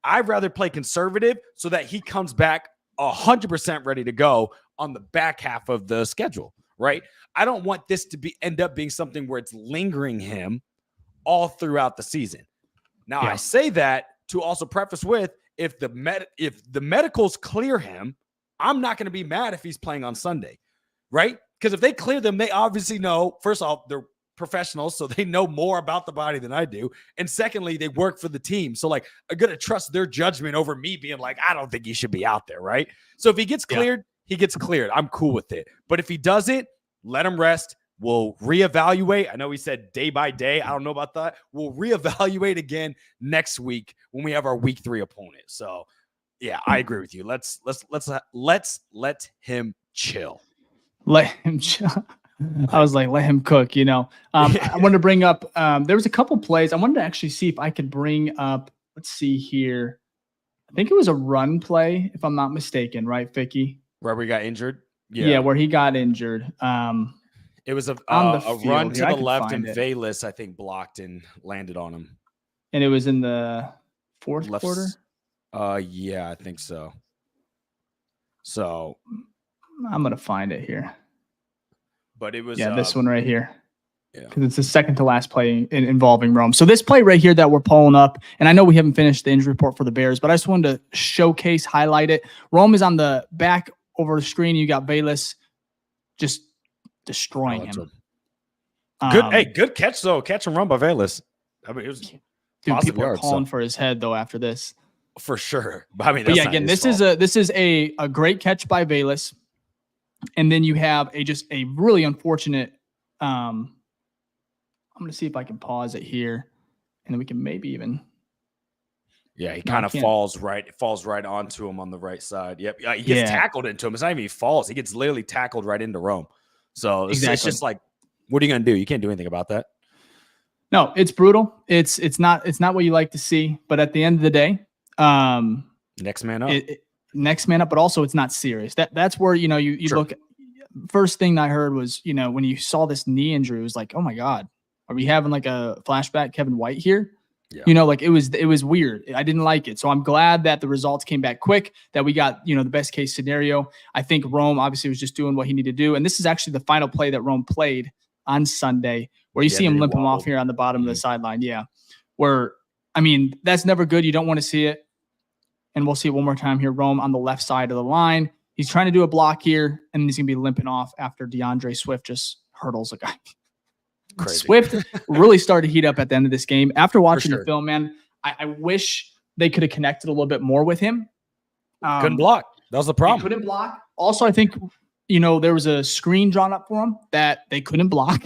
I'd rather play conservative so that he comes back 100% ready to go on the back half of the schedule, right? I don't want this to end up being something where it's lingering him all throughout the season. Now, I say that to also preface with if the medicals clear him, I'm not going to be mad if he's playing on Sunday, right? Because if they clear them, they obviously know, first off, they're professionals, so they know more about the body than I do. And secondly, they work for the team. So like, I'm going to trust their judgment over me being like, I don't think you should be out there. Right. So if he gets cleared, he gets cleared. I'm cool with it. But if he doesn't, let him rest. We'll reevaluate. I know we said day by day. I don't know about that. We'll reevaluate again next week when we have our week 3 opponent. So yeah, I agree with you. Let's let him chill. Let him chill. I was like, let him cook, I wanted to bring up, there was a couple plays. I wanted to actually see if I could bring up, let's see here. I think it was a run play, if I'm not mistaken, right, Ficky? Where we got injured? Yeah, where he got injured. It was a field run to here. the left, and Valus, I think, blocked and landed on him. And it was in the fourth quarter? Yeah, I think so. So I'm going to find it here. But it was this one right here. Yeah, because it's the second to last play involving Rome. So this play right here that we're pulling up, and I know we haven't finished the injury report for the Bears, but I just wanted to showcase, highlight it. Rome is on the back over the screen. You got Valus just destroying him. Good catch though. Catch and run by Valus. I mean, it was people are calling for his head though after this. For sure. But that's again, this is a great catch by Valus. And then you have a really unfortunate. I'm going to see if I can pause it here, and then we can maybe even. Yeah, he kind of falls right onto him on the right side. Yep, he gets tackled into him. It's not even he falls; he gets literally tackled right into Rome. So it's just like, what are you going to do? You can't do anything about that. No, it's brutal. It's not what you like to see. But at the end of the day, next man up. Next man up, but also it's not serious. That's where you sure. Look. First thing I heard was when you saw this knee injury, it was like, oh my God, are we having like a flashback Kevin White here? Yeah. Like it was weird. I didn't like it. So I'm glad that the results came back quick, that we got the best case scenario. I think Rome obviously was just doing what he needed to do, and this is actually the final play that Rome played on Sunday, where you see him limping off here on the bottom of the sideline. Yeah, where that's never good. You don't want to see it. And we'll see it one more time here. Rome on the left side of the line. He's trying to do a block here, and he's going to be limping off after DeAndre Swift just hurdles a guy. Crazy. Swift really started to heat up at the end of this game. After watching the film, man, I wish they could have connected a little bit more with him. Couldn't block. That was the problem. Couldn't block. Also, I think, there was a screen drawn up for him that they couldn't block.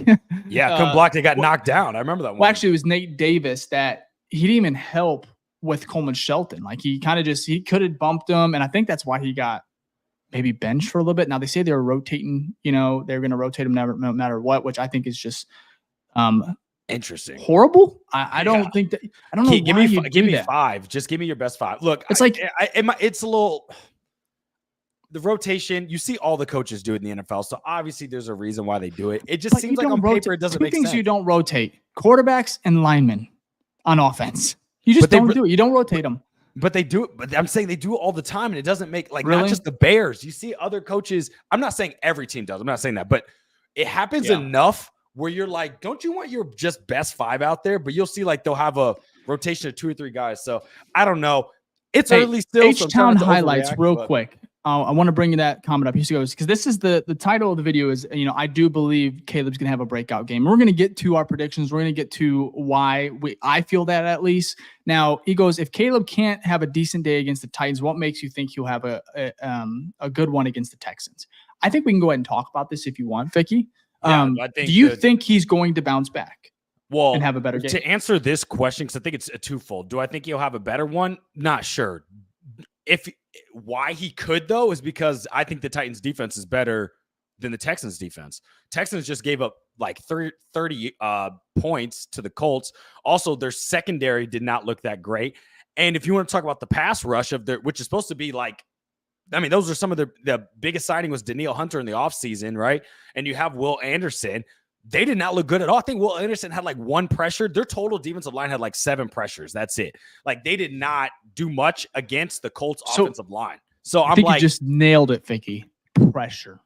Yeah, couldn't block. They got knocked down. I remember that one. Well, actually, it was Nate Davis that he didn't even help with Coleman Shelton. Like he could have bumped him. And I think that's why he got maybe benched for a little bit. Now they say they were rotating, they're going to rotate him no matter what, which I think is just interesting. Horrible. I don't think that, I don't know. Give me 5. Just give me your best 5. Look, it's it's a little, the rotation, you see all the coaches do it in the NFL. So obviously there's a reason why they do it. It just seems like on paper, it doesn't make sense. Two things you don't rotate: quarterbacks and linemen on offense. You just don't do it. You don't rotate them. But they do it. But I'm saying they do it all the time, and it doesn't make really? Not just the Bears. You see other coaches. I'm not saying every team does. I'm not saying that, but it happens enough where you're like, don't you want your just best 5 out there? But you'll see they'll have a rotation of 2 or 3 guys. So I don't know. It's early still. H-Town highlights real quick. I want to bring you that comment up. Here goes, because this is the title of the video is, I do believe Caleb's going to have a breakout game. We're going to get to our predictions. We're going to get to why I feel that at least. Now, he goes, if Caleb can't have a decent day against the Titans, what makes you think he'll have a good one against the Texans? I think we can go ahead and talk about this if you want, Ficky. Do you think he's going to bounce back? And have a better game? To answer this question, because I think it's a twofold. Do I think he'll have a better one? Not sure. Why he could, though, is because I think the Titans defense is better than the Texans defense. Texans just gave up like 30 points to the Colts. Also, their secondary did not look that great. And if you want to talk about the pass rush which is supposed to be those are some of the biggest signing was Danielle Hunter in the offseason, right? And you have Will Anderson. They did not look good at all. I think Will Anderson had 1 pressure. Their total defensive line had 7 pressures. That's it. They did not do much against the Colts offensive line. So I think you just nailed it, Ficky. Pressure.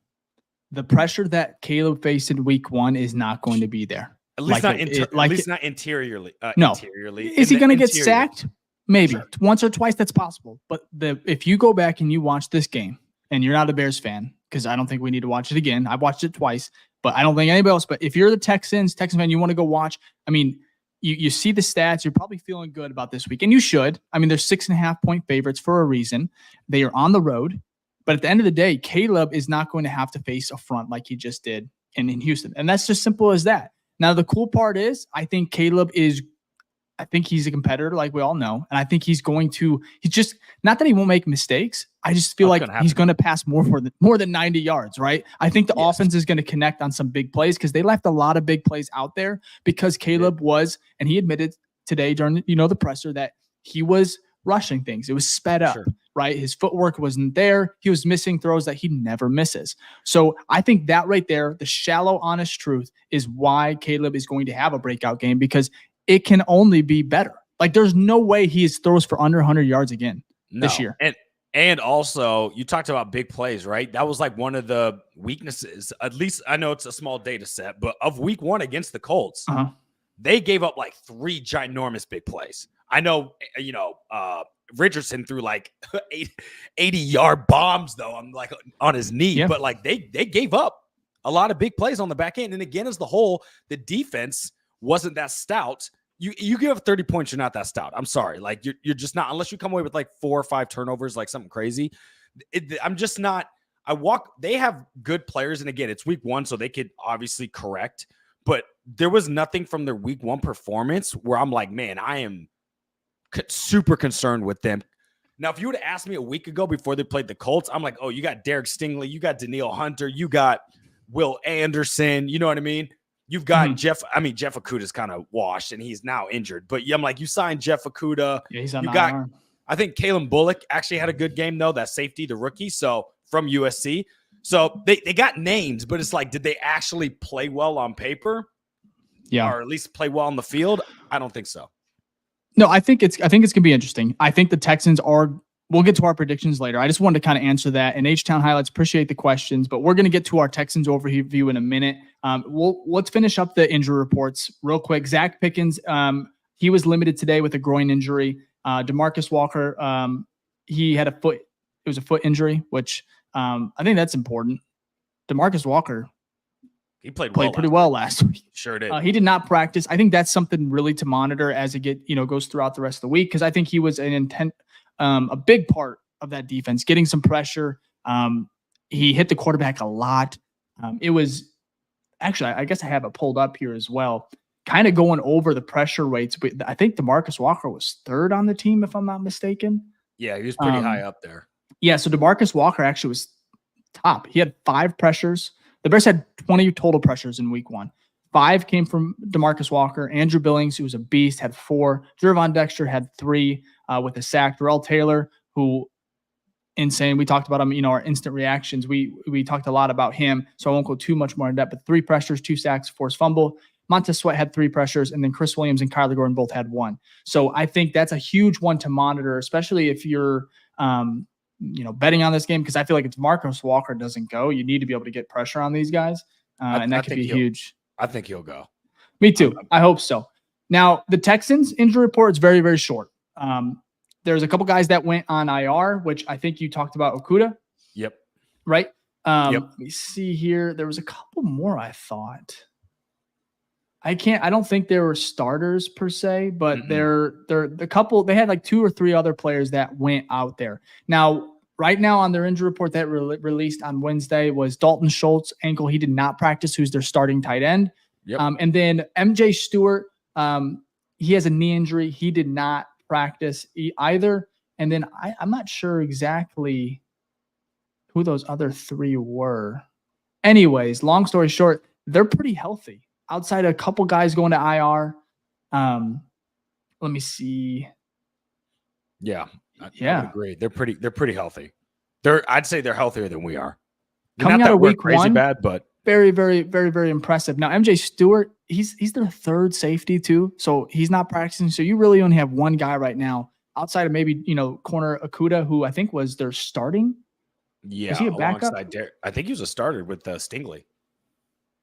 The pressure that Caleb faced in week 1 is not going to be there. At least not interiorly. No. Interiorly. Is he going to get sacked? Maybe. Sure. Once or twice, that's possible. But if you go back and you watch this game, and you're not a Bears fan, because I don't think we need to watch it again. I've watched it twice. but I don't think anybody else. But if you're the Texans fan, you want to go watch. I mean, you see the stats. You're probably feeling good about this week, and you should. I mean, they're 6.5-point favorites for a reason. They are on the road, but at the end of the day, Caleb is not going to have to face a front like he just did in Houston, and that's just simple as that. Now, the cool part is, I think he's a competitor, like we all know. And I think he's just, not that he won't make mistakes. I just feel like he's going to pass more than 90 yards, right? I think the offense is going to connect on some big plays because they left a lot of big plays out there because Caleb was, and he admitted today during, the presser that he was rushing things. It was sped up, right? His footwork wasn't there. He was missing throws that he never misses. So I think that right there, the shallow, honest truth is why Caleb is going to have a breakout game, because it can only be better. Like, there's no way he throws for under 100 yards again this year. And also, you talked about big plays, right? That was like one of the weaknesses, at least I know it's a small data set, but of week 1 against the Colts, they gave up like 3 ginormous big plays. I know, Richardson threw like 80-yard bombs, though, on his knee, but like they gave up a lot of big plays on the back end. And again, as the whole, the defense wasn't that stout. You give up 30 points, you're not that stout. I'm sorry. Like, you're just not, unless you come away with like 4 or 5 turnovers, like something crazy. I'm just not. They have good players. And again, it's week 1, so they could obviously correct. But there was nothing from their week 1 performance where I'm like, man, I am super concerned with them. Now, if you would have asked me a week ago before they played the Colts, I'm like, oh, you got Derek Stingley, you got Danielle Hunter, you got Will Anderson. You know what I mean? You've got Jeff. I mean, Jeff Okuda's kind of washed and he's now injured. But I'm like, you signed Jeff Okuda. Yeah, he's on you IR. got. I think Kalen Bullock actually had a good game though. That safety, the rookie, so from USC. So they got names, but it's like, did they actually play well on paper? Yeah, or at least play well on the field? I don't think so. No, I think it's gonna be interesting. I think the Texans are. We'll get to our predictions later. I just wanted to kind of answer that. And H-Town Highlights, appreciate the questions, but we're going to get to our Texans overview in a minute. Let's finish up the injury reports real quick. Zach Pickens, he was limited today with a groin injury. DeMarcus Walker, he had it was a foot injury, which I think that's important. DeMarcus Walker, he played pretty well last week. Sure did. He did not practice. I think that's something really to monitor as it goes throughout the rest of the week, because I think he was a big part of that defense, getting some pressure. He hit the quarterback a lot. It was actually, I guess I have it pulled up here as well, kind of going over the pressure rates. But I think DeMarcus Walker was 3rd on the team, if I'm not mistaken. Yeah, he was pretty high up there. Yeah, so DeMarcus Walker actually was top. He had 5 pressures. The Bears had 20 total pressures in week 1. 5 came from DeMarcus Walker. Andrew Billings, who was a beast, had 4. Jervon Dexter had 3 with a sack. Darrell Taylor, who insane. We talked about him, our instant reactions. We talked a lot about him, so I won't go too much more in depth, but 3 pressures, 2 sacks, forced fumble. Montez Sweat had 3 pressures, and then Chris Williams and Kyler Gordon both had 1. So I think that's a huge one to monitor, especially if you're betting on this game, because I feel like if Marcus Walker doesn't go, you need to be able to get pressure on these guys, and that could be huge. I think he'll go. Me too. I hope so. Now, the Texans injury report is very, very short. There's a couple guys that went on IR, which I think you talked about Okuda. Yep. Right? Yep. Let me see here. There was a couple more, I thought. I don't think they were starters per se, but they're the couple, they had like 2 or 3 other players that went out there. Now, right now on their injury report that released on Wednesday was Dalton Schultz, ankle. He did not practice, who's their starting tight end. Yep. And then MJ Stewart, he has a knee injury. He did not practice either. And then I'm not sure exactly who those other 3 were. Anyways, long story short, they're pretty healthy. Outside a couple guys going to IR. Let me see. Yeah. I would agree. They're pretty healthy. I'd say they're healthier than we are. Coming out of week crazy 1, bad, but very, very, very, very impressive. Now, MJ Stewart, he's their 3rd safety too, so he's not practicing. So you really only have 1 guy right now outside of maybe corner Okuda, who I think was their starting. Yeah, is he a backup? I think he was a starter with Stingley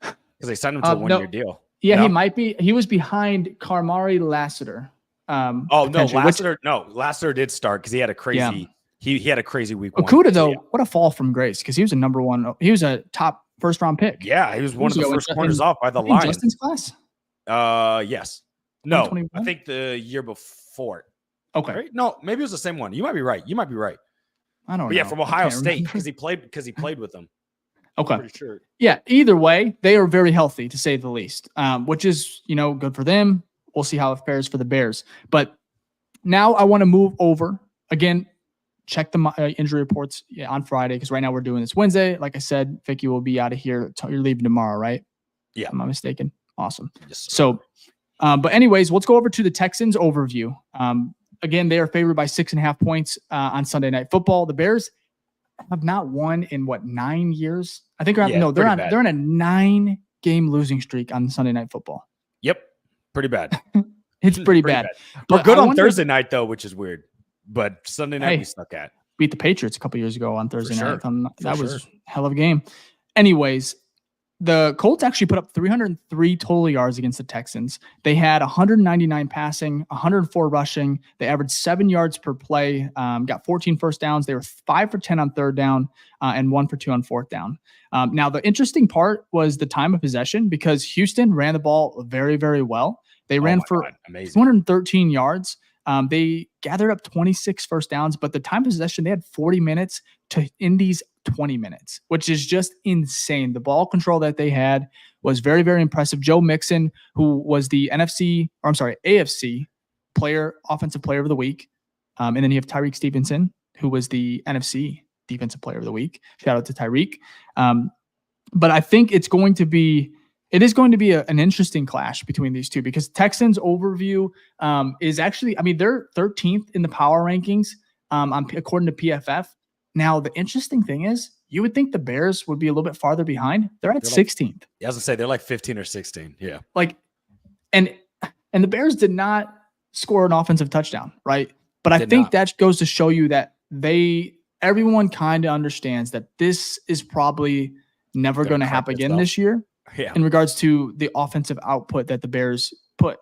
because they signed him to a 1-year deal. Yeah, he might be. He was behind Carmari Lassiter. Lassiter did start because he had a crazy. He had a crazy week. Okuda 1. though, what a fall from grace, because he was a number 1. He was a top first round pick. Yeah, he was one of the first corners off by the in Lions. Justin's class? Yes. No, 2021? I think the year before. Okay. Right? No, maybe it was the same one. You might be right. I don't know. But yeah, from Ohio State because he played with them. Okay. Pretty sure. Yeah. Either way, they are very healthy to say the least, which is, good for them. We'll see how it fares for the Bears. But now I want to move over again. Check the injury reports on Friday because right now we're doing this Wednesday. Like I said, Ficky will be out of here. You're leaving tomorrow, right? Yeah. Am I mistaken? Awesome. Yes, so, but anyways, let's go over to the Texans overview. Again, they are favored by 6.5 points on Sunday Night Football. The Bears have not won in 9 years? I think they're on a 9-game losing streak on Sunday Night Football. Yep. Pretty bad. It's pretty bad. We're good on Thursday night though, which is weird. But Sunday night we stuck at. Beat the Patriots a couple years ago on Thursday night. That was a hell of a game. Anyways, the Colts actually put up 303 total yards against the Texans. They had 199 passing, 104 rushing. They averaged 7 yards per play, got 14 first downs. They were 5 for 10 on third down and 1 for 2 on fourth down. Now, the interesting part was the time of possession because Houston ran the ball very, very well. They ran for 213 yards. They gathered up 26 first downs, but the time of possession, they had 40 minutes to Indy's 20 minutes, which is just insane. The ball control that they had was very, very impressive. Joe Mixon, who was the AFC offensive player of the week. And then you have Tyreek Stevenson, who was the NFC defensive player of the week. Shout out to Tyreek. But I think it is going to be an interesting clash between these two because Texans overview is actually, they're 13th in the power rankings according to PFF. Now, the interesting thing is you would think the Bears would be a little bit farther behind. They're 16th. I was going to say they're like 15 or 16. Yeah. And the Bears did not score an offensive touchdown, right? But I think that goes to show you that everyone kind of understands that this is probably never going to happen again this year. Yeah. In regards to the offensive output that the Bears put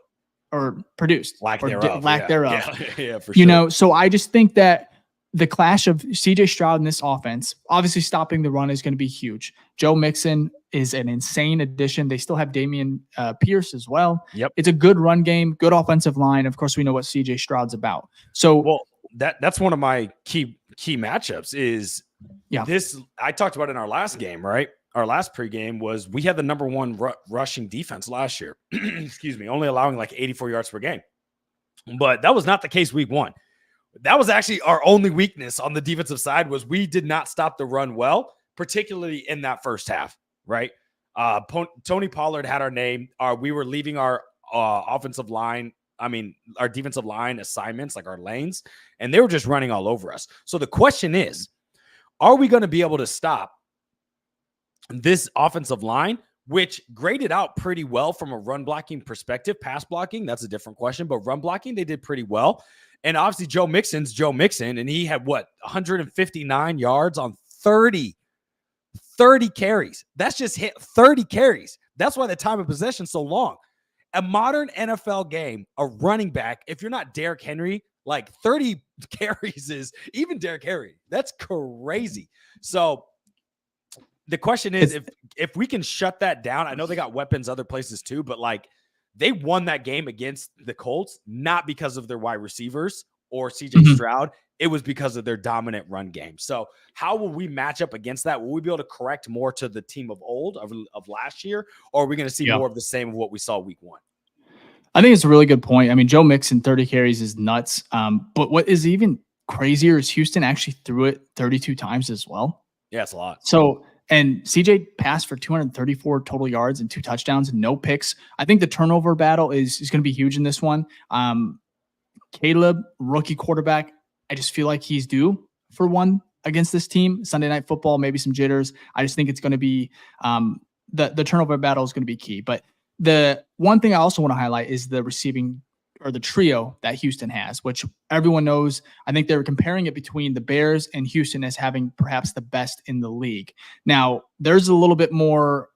or produced. Lack thereof. Yeah, for sure. So I just think that the clash of CJ Stroud in this offense, obviously stopping the run is going to be huge. Joe Mixon is an insane addition. They still have Damian Pierce as well. Yep. It's a good run game, good offensive line. Of course, we know what CJ Stroud's about. So that's one of my key matchups is this. I talked about in our last game, right? Our last pregame was we had the number one rushing defense last year. Excuse me, only allowing like 84 yards per game. But that was not the case week one. That was actually our only weakness on the defensive side was we did not stop the run well, particularly in that first half, right? Tony Pollard had our name. We were leaving our offensive line, our defensive line assignments, like our lanes, and they were just running all over us. So the question is, are we going to be able to stop this offensive line, which graded out pretty well from a run blocking perspective? Pass blocking, that's a different question, but run blocking, they did pretty well. And obviously Joe Mixon's Joe Mixon, and he had 159 yards on 30 carries. That's just hit 30 carries. That's why the time of possession is so long. A modern NFL game, a running back, if you're not Derrick Henry, like 30 carries is even Derrick Henry. That's crazy. So the question is, if we can shut that down, I know they got weapons other places too, but they won that game against the Colts, not because of their wide receivers or CJ Stroud. It was because of their dominant run game. So how will we match up against that? Will we be able to correct more to the team of old of last year? Or are we going to see more of the same of what we saw week one? I think it's a really good point. Joe Mixon, 30 carries is nuts. But what is even crazier is Houston actually threw it 32 times as well. Yeah, it's a lot. So, and CJ passed for 234 total yards and 2 touchdowns, no picks. I think the turnover battle is going to be huge in this one. Caleb, rookie quarterback, I just feel like he's due for one against this team. Sunday Night Football, maybe some jitters. I just think it's going to be the turnover battle is going to be key. But the one thing I also want to highlight is the receiving or the trio that Houston has, which everyone knows. I think they were comparing it between the Bears and Houston as having perhaps the best in the league. Now, there's a little bit more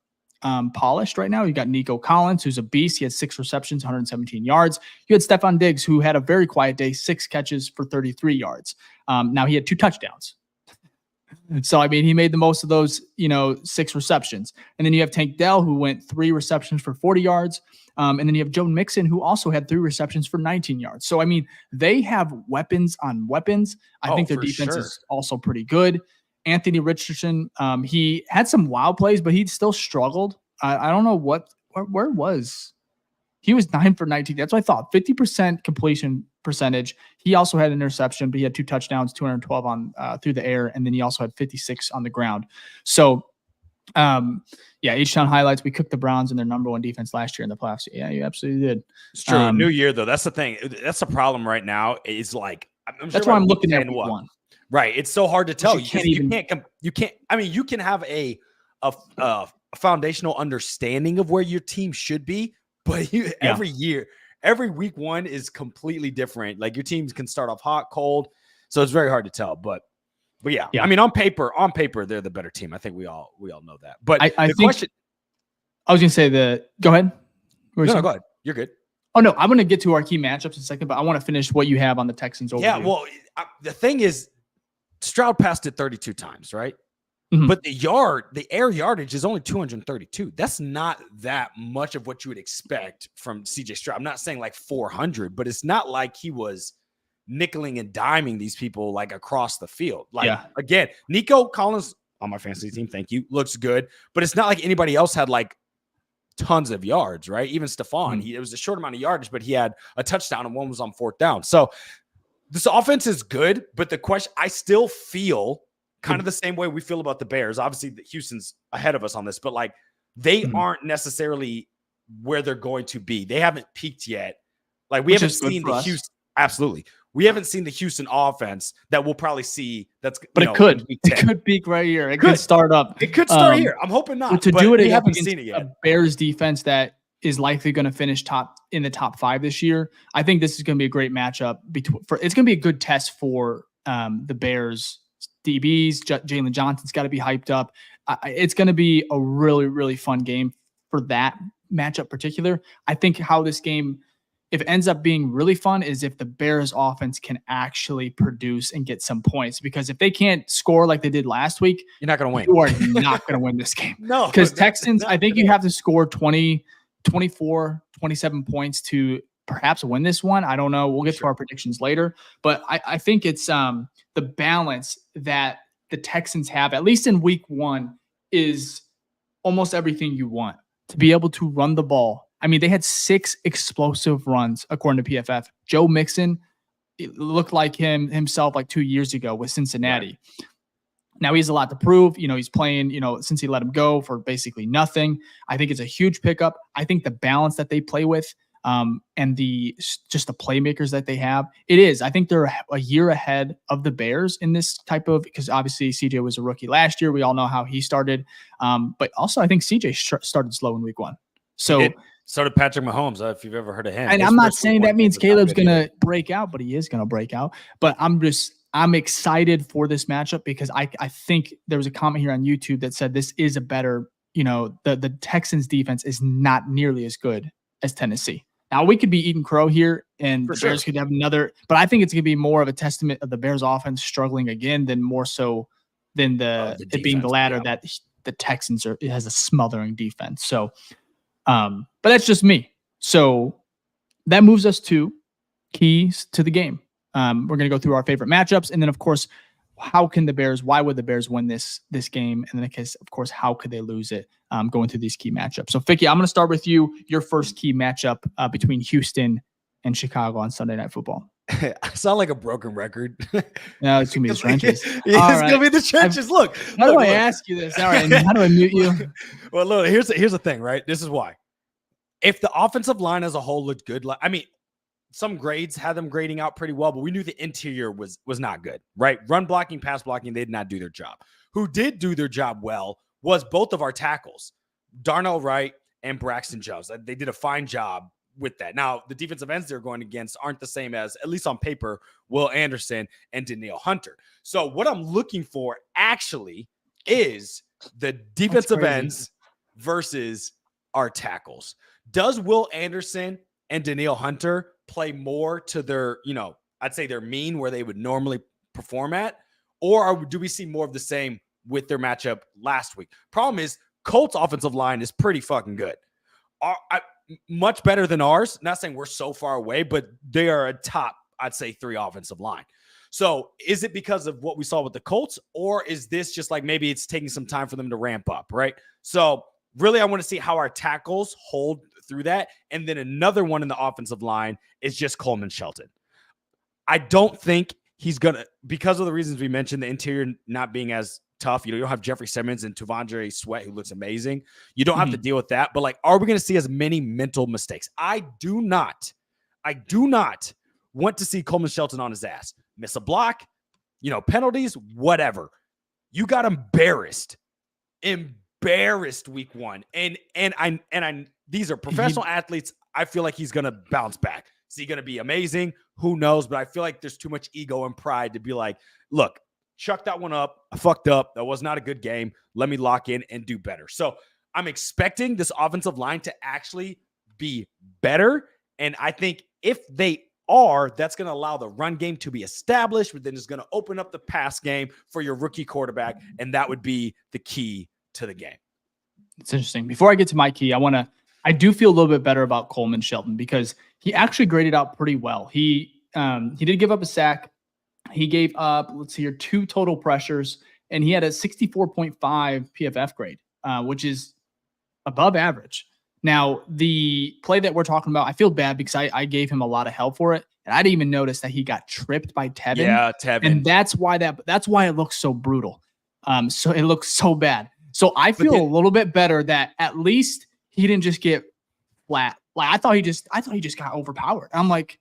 polished right now. You got Nico Collins, who's a beast. He had 6 receptions, 117 yards. You had Stephon Diggs, who had a very quiet day, 6 catches for 33 yards. Now he had 2 touchdowns. So, I mean, he made the most of those, 6 receptions. And then you have Tank Dell, who went 3 receptions for 40 yards. And then you have Joe Mixon, who also had 3 receptions for 19 yards. So, I mean, they have weapons on weapons. I think their defense is also pretty good. Anthony Richardson, he had some wild plays, but he still struggled. I don't know where was. He was 9 for 19. That's what I thought. 50% completion percentage. He also had an interception, but he had 2 touchdowns, 212 on through the air, and then he also had 56 on the ground. So, H-Town highlights. We cooked the Browns in their number 1 defense last year in the playoffs. Yeah, you absolutely did. It's true. New year though. That's the thing. That's the problem right now. Is like I'm that's why I'm looking at week 1. Right. It's so hard to tell. You can't. I mean, you can have a foundational understanding of where your team should be, but every year, every week 1 is completely different. Like your teams can start off hot, cold, so it's very hard to tell. But yeah. I mean, on paper, they're the better team. I think we all know that. But I was going to say go ahead. No, go ahead. You're good. Oh no, I'm going to get to our key matchups in a second, but I want to finish what you have on the Texans overview. Yeah, well, the thing is, Stroud passed it 32 times, right? Mm-hmm. But the air yardage is only 232. That's not that much of what you would expect from CJ Stroud. I'm not saying like 400, but it's not like he was nickeling and diming these people like across the field. Again, Nico Collins on my fantasy team, thank you, looks good, but it's not like anybody else had like tons of yards, right? Even Stephon, it was a short amount of yardage, but he had a touchdown and 1 was on 4th down. So this offense is good, but the question, I still feel kind of the same way we feel about the Bears. Obviously, Houston's ahead of us on this, but like they aren't necessarily where they're going to be. They haven't peaked yet. Like we haven't seen the Houston. Absolutely. We haven't seen the Houston offense that we'll probably see. But it could peak right here. It could start up. It could start here. I'm hoping not. To do it, we haven't seen it yet. A Bears defense that is likely going to finish in the top 5 this year. I think this is going to be a great matchup. It's going to be a good test for the Bears DBs. Jalen Johnson's got to be hyped up. It's going to be a really, really fun game for that matchup particular. I think how this game, if it ends up being really fun, is if the Bears offense can actually produce and get some points. Because if they can't score like they did last week, you're not going to win. You are not going to win this game. No. Because Texans, I think you have to score 20, 24, 27 points to perhaps win this one. I don't know. We'll get to our predictions later. But I think it's the balance that the Texans have, at least in week 1, is almost everything you want. To be able to run the ball. I mean, they had 6 explosive runs, according to PFF. Joe Mixon, it looked like himself like 2 years ago with Cincinnati. Right. Now he has a lot to prove. He's playing, since he let him go for basically nothing. I think it's a huge pickup. I think the balance that they play with and just the playmakers that they have, it is. I think they're a year ahead of the Bears in this type of, because obviously CJ was a rookie last year. We all know how he started. But also I think CJ started slow in week 1. So did Patrick Mahomes, if you've ever heard of him. And I'm not saying that means Caleb's going to break out, but he is going to break out. But I'm excited for this matchup because I think there was a comment here on YouTube that said this is a better, the Texans defense is not nearly as good as Tennessee. Now we could be eating crow here and the Bears could have another, but I think it's going to be more of a testament of the Bears offense struggling again than more so than it being the latter that the Texans it has a smothering defense. So, but that's just me. So that moves us to keys to the game. We're going to go through our favorite matchups. And then of course, why would the Bears win this game? And then in case, of course, how could they lose it going through these key matchups? So Ficky, I'm going to start with you. Your first key matchup between Houston and Chicago on Sunday Night Football. I sound like a broken record. No, it's going to be the trenches. It's going to be the trenches. Look. How do I ask you this? All right. How do I mute you? Well, look, here's the thing, right? This is why. If the offensive line as a whole looked good, some grades had them grading out pretty well, but we knew the interior was not good, right? Run blocking, pass blocking, they did not do their job. Who did do their job well was both of our tackles, Darnell Wright and Braxton Jones. They did a fine job with that. Now, the defensive ends they're going against aren't the same as, at least on paper, Will Anderson and Danielle Hunter. So what I'm looking for actually is the defensive ends versus our tackles. Does Will Anderson and Danielle Hunter play more to their, I'd say their mean where they would normally perform at? Or do we see more of the same with their matchup last week? Problem is, Colts offensive line is pretty fucking good. Much better than ours. Not saying we're so far away, but they are a top, I'd say, 3 offensive line. So is it because of what we saw with the Colts, or is this just like maybe it's taking some time for them to ramp up, right? So really, I want to see how our tackles hold through that. And then another one in the offensive line is just Coleman Shelton. I don't think he's going to, because of the reasons we mentioned, the interior not being as tough. You don't have Jeffrey Simmons and Tavondre Sweat, who looks amazing. You don't have to deal with that. But like, are we going to see as many mental mistakes? I do not want to see Coleman Shelton on his ass. Miss a block, penalties, whatever. You got embarrassed week 1. And I these are professional athletes. I feel like he's going to bounce back. Is he going to be amazing? Who knows? But I feel like there's too much ego and pride to be like, look, chuck that one up. I fucked up. That was not a good game. Let me lock in and do better. So I'm expecting this offensive line to actually be better. And I think if they are, that's going to allow the run game to be established, but then it's going to open up the pass game for your rookie quarterback. And that would be the key to the game. It's interesting. Before I get to my key, I do feel a little bit better about Coleman Shelton because he actually graded out pretty well. He did give up a sack. He gave up, 2 total pressures, and he had a 64.5 PFF grade, which is above average. Now, the play that we're talking about, I feel bad because I gave him a lot of help for it, and I didn't even notice that he got tripped by Tevin. Yeah, Tevin. And that's why it looks so brutal. So it looks so bad. So I feel a little bit better that at least he didn't just get flat. Like I thought he just got overpowered. I'm like,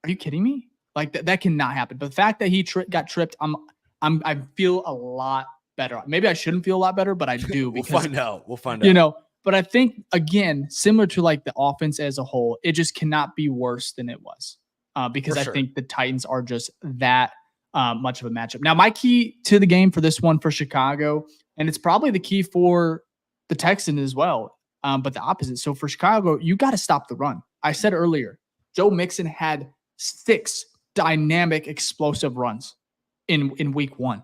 are you kidding me? Like that cannot happen. But the fact that he got tripped, I feel a lot better. Maybe I shouldn't feel a lot better, but I do. We'll find out. But I think again, similar to like the offense as a whole, it just cannot be worse than it was. Because I think the Titans are just that much of a matchup. Now, my key to the game for this one for Chicago, and it's probably the key for the Texans as well, but the opposite. So for Chicago, you got to stop the run. I said earlier, Joe Mixon had 6 dynamic, explosive runs in week 1.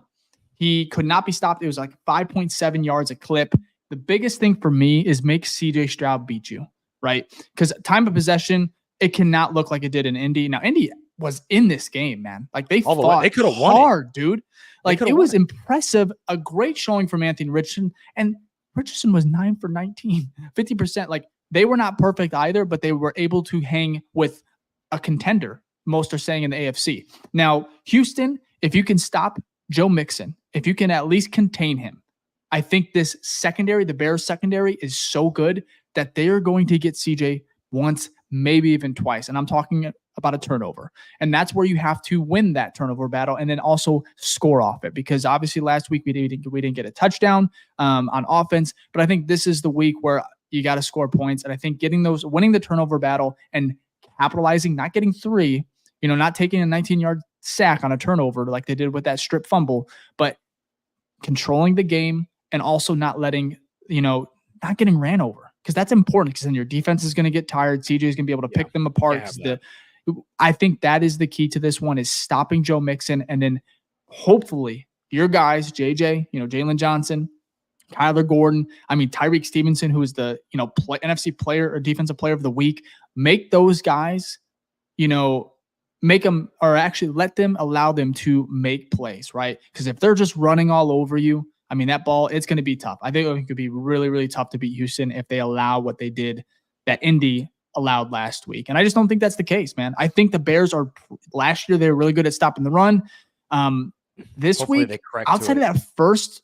He could not be stopped. It was like 5.7 yards a clip. The biggest thing for me is make CJ Stroud beat you, right? Because time of possession, it cannot look like it did in Indy. Now, Indy was in this game, man. Like they fought they could have won hard, dude. Like it was impressive. A great showing from Anthony Richardson. And Richardson was 9 for 19, 50%. Like they were not perfect either, but they were able to hang with a contender, most are saying in the AFC. Now, Houston, if you can stop Joe Mixon, if you can at least contain him, I think this secondary, the Bears secondary, is so good that they are going to get CJ once, maybe even twice. And I'm talking about a turnover. And that's where you have to win that turnover battle and then also score off it. Because obviously last week we didn't get a touchdown on offense. But I think this is the week where you got to score points. And I think winning the turnover battle and capitalizing, not getting 3, not taking a 19-yard sack on a turnover like they did with that strip fumble, but controlling the game and also not letting, not getting ran over. Because that's important because then your defense is going to get tired. CJ is going to be able to pick them apart. I think that is the key to this one is stopping Joe Mixon. And then hopefully your guys, JJ, Jalen Johnson, Kyler Gordon, Tyreek Stevenson, who is the, NFC player or defensive player of the week, make those guys, make them or actually allow them to make plays, right? Because if they're just running all over you, that ball, it's going to be tough. I think it could be really, really tough to beat Houston if they allow what they did that Indy allowed last week. And I just don't think that's the case, man. I think the Bears last year, they were really good at stopping the run. This Hopefully week, outside of that first,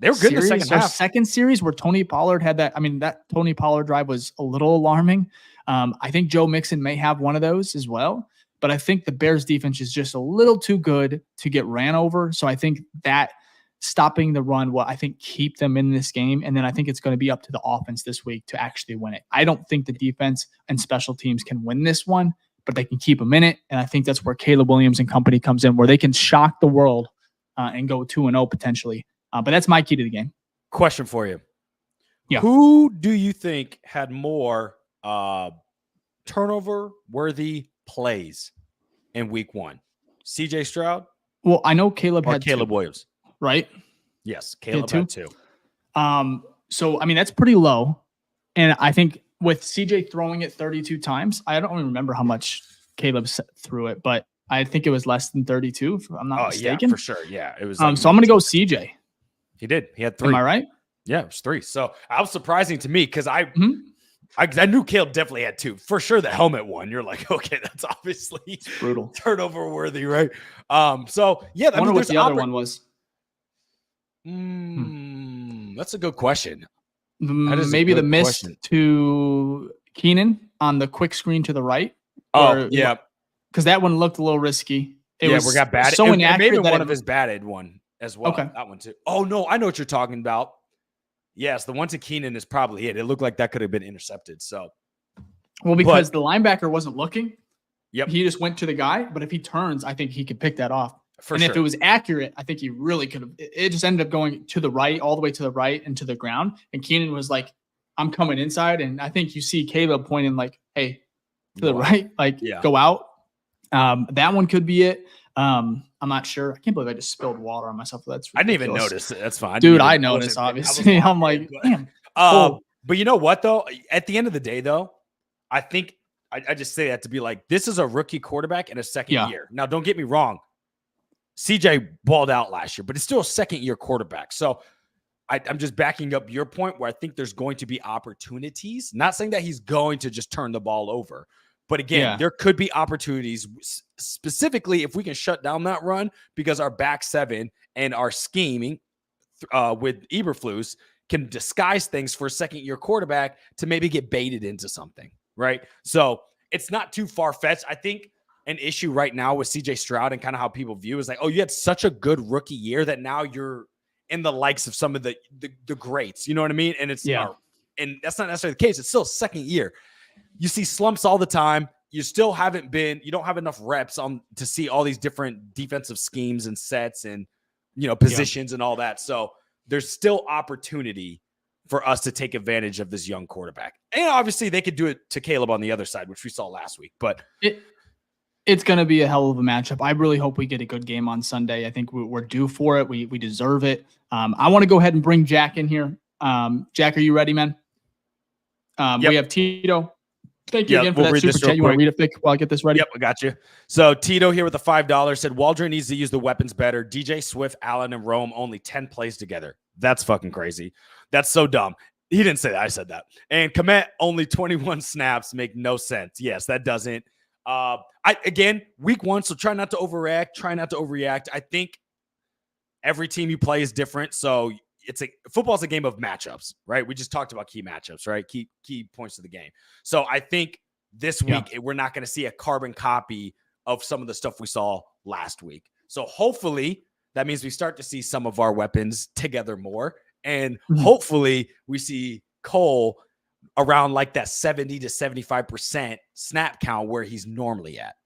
they were good in the second half. Second series where Tony Pollard had that. That Tony Pollard drive was a little alarming. I think Joe Mixon may have one of those as well. But I think the Bears defense is just a little too good to get ran over. So I think that stopping the run will, I think, keep them in this game. And then I think it's going to be up to the offense this week to actually win it. I don't think the defense and special teams can win this one, but they can keep them in it. And I think that's where Caleb Williams and company comes in, where they can shock the world and go 2-0 potentially. But that's my key to the game. Question for you. Yeah. Who do you think had more turnover-worthy plays in week 1? CJ Stroud Well, I know Caleb or had Caleb 2, Williams. right? Yes, Caleb two? had 2. So, I mean, that's pretty low. And I think with CJ throwing it 32 times, I don't even remember how much Caleb threw it, but I think it was less than 32, if I'm not mistaken. Yeah, for sure. Yeah, it was. So I'm going to go CJ. He did. He had 3. Am I right? Yeah, it was 3. So that was surprising to me because I knew Caleb definitely had 2. For sure, the helmet one. You're like, okay, that's obviously it's brutal, turnover worthy, right? So yeah, I wonder what the other one was. That's a good question. Maybe the miss to Keenan on the quick screen to the right. Oh, yeah. Because that one looked a little risky. We got batted. So inaccurate. Maybe one of his batted one as well. Okay. That one too. Oh, no. I know what you're talking about. Yes, the one to Keenan is probably it. It looked like that could have been intercepted. So, because the linebacker wasn't looking. Yep. He just went to the guy. But if he turns, I think he could pick that off. For sure. If it was accurate, I think he really could have. It just ended up going to the right, all the way to the right and to the ground. And Keenan was like, I'm coming inside. And I think you see Caleb pointing like, hey, to the right, like go out. That one could be it. I'm not sure. I can't believe I just spilled water on myself. That's ridiculous. I didn't even notice it. That's fine. Dude, I noticed, obviously. I'm like, damn. But you know what, though? At the end of the day, though, I think I just say that to be like, this is a rookie quarterback in a second year. Now, don't get me wrong. CJ balled out last year, but it's still a second-year quarterback. So I'm just backing up your point where I think there's going to be opportunities. Not saying that he's going to just turn the ball over. But again, there could be opportunities specifically if we can shut down that run because our back 7 and our scheming with Eberflus can disguise things for a second-year quarterback to maybe get baited into something, right? So it's not too far-fetched. I think an issue right now with CJ Stroud and kind of how people view is like, oh, you had such a good rookie year that now you're in the likes of some of the greats. You know what I mean? And it's and that's not necessarily the case. It's still second year. You see slumps all the time. You still you don't have enough reps to see all these different defensive schemes and sets and, positions and all that. So there's still opportunity for us to take advantage of this young quarterback. And obviously they could do it to Caleb on the other side, which we saw last week, but it's going to be a hell of a matchup. I really hope we get a good game on Sunday. I think we're due for it. We deserve it. I want to go ahead and bring Jack in here. Jack, are you ready, man? We have Tito. Thank you again for that super chat. You want to read it, Fick, while I get this ready? Yep, I got you. So Tito here with the $5 said Waldron needs to use the weapons better. DJ Swift, Allen, and Rome only 10 plays together. That's fucking crazy. That's so dumb. He didn't say that. I said that. And Komet only 21 snaps make no sense. Yes, that doesn't. Again, week 1, so try not to overreact. I think every team you play is different. So football's a game of matchups, right? We just talked about key matchups, right? Key points of the game. So I think this week we're not going to see a carbon copy of some of the stuff we saw last week. So hopefully that means we start to see some of our weapons together more. And hopefully we see Cole around like that 70 to 75% snap count where he's normally at.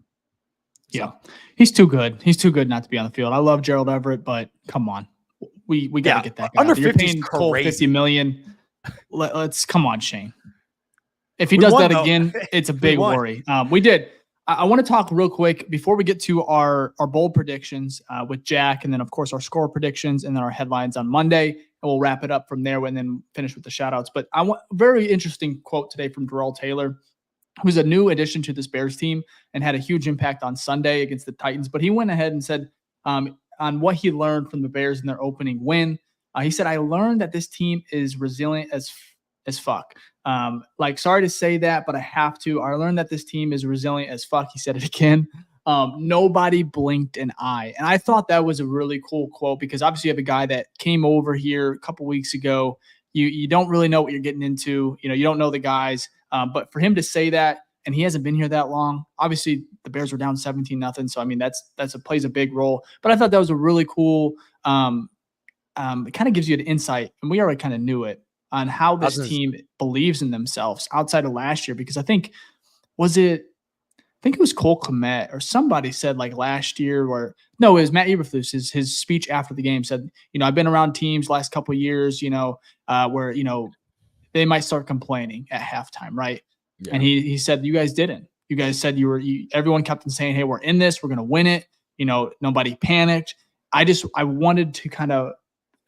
Yeah, he's too good. He's too good not to be on the field. I love Gerald Everett, but come on. We got to get that guy. Under 50 is Cole $50 million. Let's come on, Shane. If he does that again, it's a big worry. We did. I want to talk real quick before we get to our bold predictions with Jack, and then of course our score predictions, and then our headlines on Monday, and we'll wrap it up from there and then finish with the shout outs. But I want a very interesting quote today from Darrell Taylor, who's a new addition to this Bears team and had a huge impact on Sunday against the Titans. But he went ahead and said on what he learned from the Bears in their opening win. He said, I learned that this team is resilient as fuck. Sorry to say that, but I have to. I learned that this team is resilient as fuck. He said it again. Nobody blinked an eye. And I thought that was a really cool quote because obviously you have a guy that came over here a couple weeks ago. You don't really know what you're getting into. You don't know the guys. But for him to say that, and he hasn't been here that long, obviously the Bears were down 17-0. So, I mean, plays a big role. But I thought that was a really cool, it kind of gives you an insight, and we already kind of knew it, on how this team believes in themselves outside of last year. Because I think it was Cole Kmet or somebody said like last year, it was Matt Eberflus. His speech after the game said, I've been around teams last couple of years, where, they might start complaining at halftime. Right. Yeah. And he said, you guys didn't. You guys said everyone kept on saying, hey, we're in this, we're going to win it. Nobody panicked. I wanted to kind of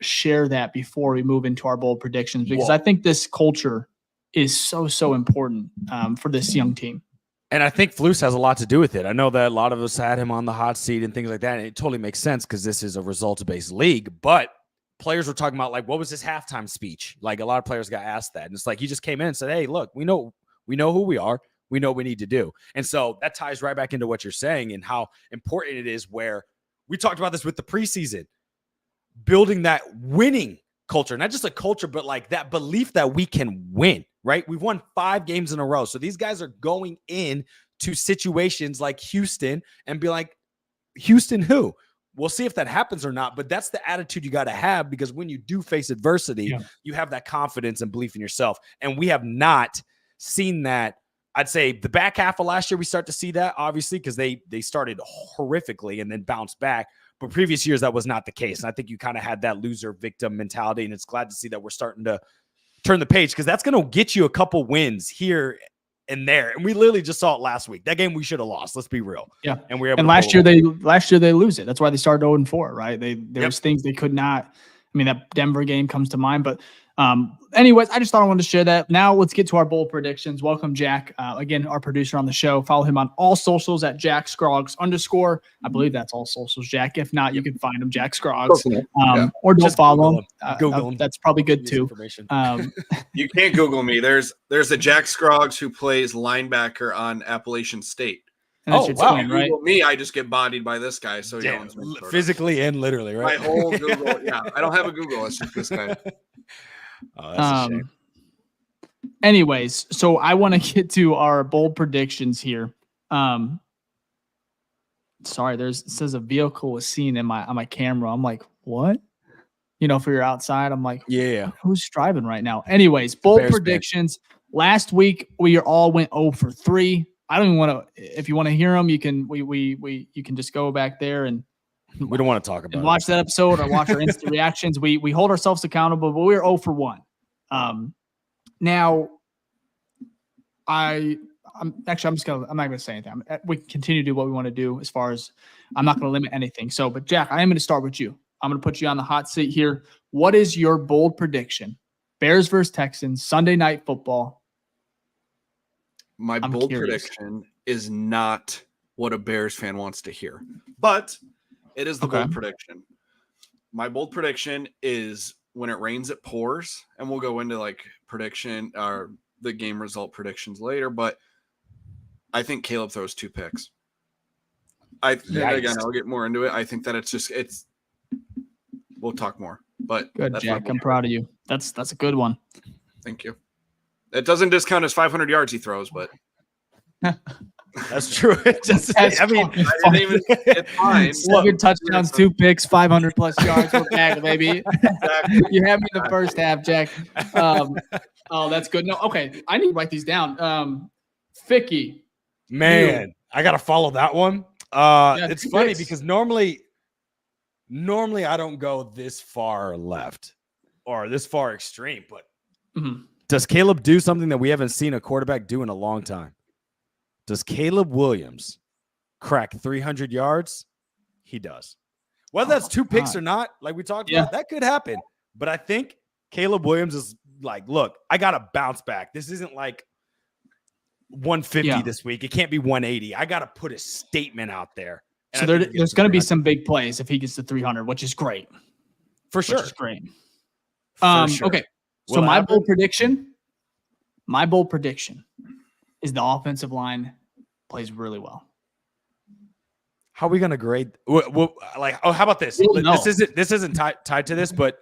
share that before we move into our bold predictions, because I think this culture is so important for this young team. And I think Flus has a lot to do with it. I know that a lot of us had him on the hot seat and things like that. And it totally makes sense because this is a results-based league. But players were talking about, like, what was his halftime speech? Like, a lot of players got asked that. And it's like he just came in and said, hey, look, we know who we are. We know what we need to do. And so that ties right back into what you're saying and how important it is, where we talked about this with the preseason, building that winning culture, not just a culture, but like that belief that we can win, right? We've won 5 games in a row. So these guys are going in to situations like Houston and be like, Houston who? We'll see if that happens or not, but that's the attitude you got to have, because when you do face adversity, you have that confidence and belief in yourself. And we have not seen that. I'd say the back half of last year, we start to see that, obviously, because they started horrifically and then bounced back. But previous years, that was not the case. And I think you kind of had that loser victim mentality. And it's glad to see that we're starting to turn the page, because that's going to get you a couple wins here and there. And we literally just saw it last week. That game we should have lost. Let's be real. Yeah. And we were able and last year they lose it. That's why they started 0-4, right? There was things they could not. I mean, that Denver game comes to mind, but anyways, I just thought I wanted to share that. Now let's get to our bold predictions. Welcome, Jack. Again, our producer on the show. Follow him on all socials at Jack Scroggs _. I believe that's all socials, Jack. If not, you can find him, Jack Scroggs. Or don't follow him. Google him. That's probably good too. You can't Google me. There's a Jack Scroggs who plays linebacker on Appalachian State. Wow. Right? Google me, I just get bodied by this guy. So yeah, physically and literally, right? My whole Google. I don't have a Google. It's just this guy. Oh, that's a shame. Anyways, so I want to get to our bold predictions here. Sorry, it says a vehicle was seen on my camera. I'm like, what? For your outside, I'm like, yeah, who's driving right now? Anyways, bold predictions. Last week we all went 0-for-3. I don't even want to. If you want to hear them, you can. You can just go back there and. We don't want to talk about it. Watch that episode or watch our instant reactions. We hold ourselves accountable, but we're 0-for-1. Now, I'm not going to say anything. We continue to do what we want to do as far as I'm not going to limit anything. So, but Jack, I am going to start with you. I'm going to put you on the hot seat here. What is your bold prediction? Bears versus Texans, Sunday Night Football. My bold prediction is not what a Bears fan wants to hear, but it is the bold prediction. My bold prediction is when it rains, it pours, and we'll go into like prediction or the game result predictions later. But I think Caleb throws 2 picks. Again, I'll get more into it. I think that it's. We'll talk more, but good, Jack. I'm proud of you. That's a good one. Thank you. It doesn't discount his 500 yards he throws, but. That's true. It's fine. 7 touchdowns, 2 picks, 500+ yards. We're back, baby. You had me in the first half, Jack. Oh, that's good. No, okay. I need to write these down. Ficky. Man, I got to follow that one. It's funny because normally I don't go this far left or this far extreme, but does Caleb do something that we haven't seen a quarterback do in a long time? Does Caleb Williams crack 300 yards? He does. Whether that's 2 picks or not, like we talked about, that could happen. But I think Caleb Williams is like, look, I got to bounce back. This isn't like 150 this week. It can't be 180. I got to put a statement out there. So there's going to be some big plays if he gets to 300, which is great. For sure. Which is great. Okay. So my bold prediction is the offensive line plays really well. How are we going to grade? How about this? This isn't tied to this, but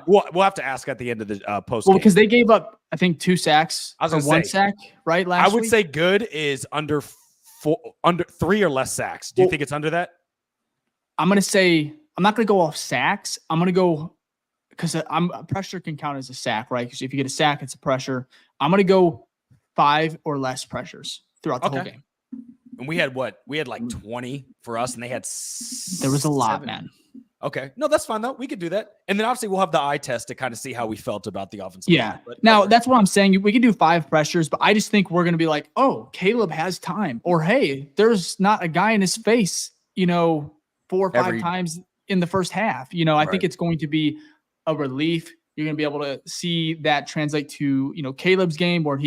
we'll have to ask at the end of the post. Well, because they gave up, I think, 2 sacks or 1 sack, right? Last week? I would say good is under 3 or less sacks. Do you think it's under that? I'm going to say I'm not going to go off sacks. I'm going to go because pressure can count as a sack, right? Because if you get a sack, it's a pressure. I'm going to go 5 or less pressures throughout the whole game. And we had what? We had like 20 for us, and they had there was a lot, man. Okay. No, that's fine, though. We could do that. And then obviously we'll have the eye test to kind of see how we felt about the offensive line. Now, that's what I'm saying. We can do 5 pressures, but I just think we're going to be like, oh, Caleb has time. Or, hey, there's not a guy in his face, 4 or 5 times in the first half. You know, I think it's going to be a relief. You're going to be able to see that translate to, you know, Caleb's game where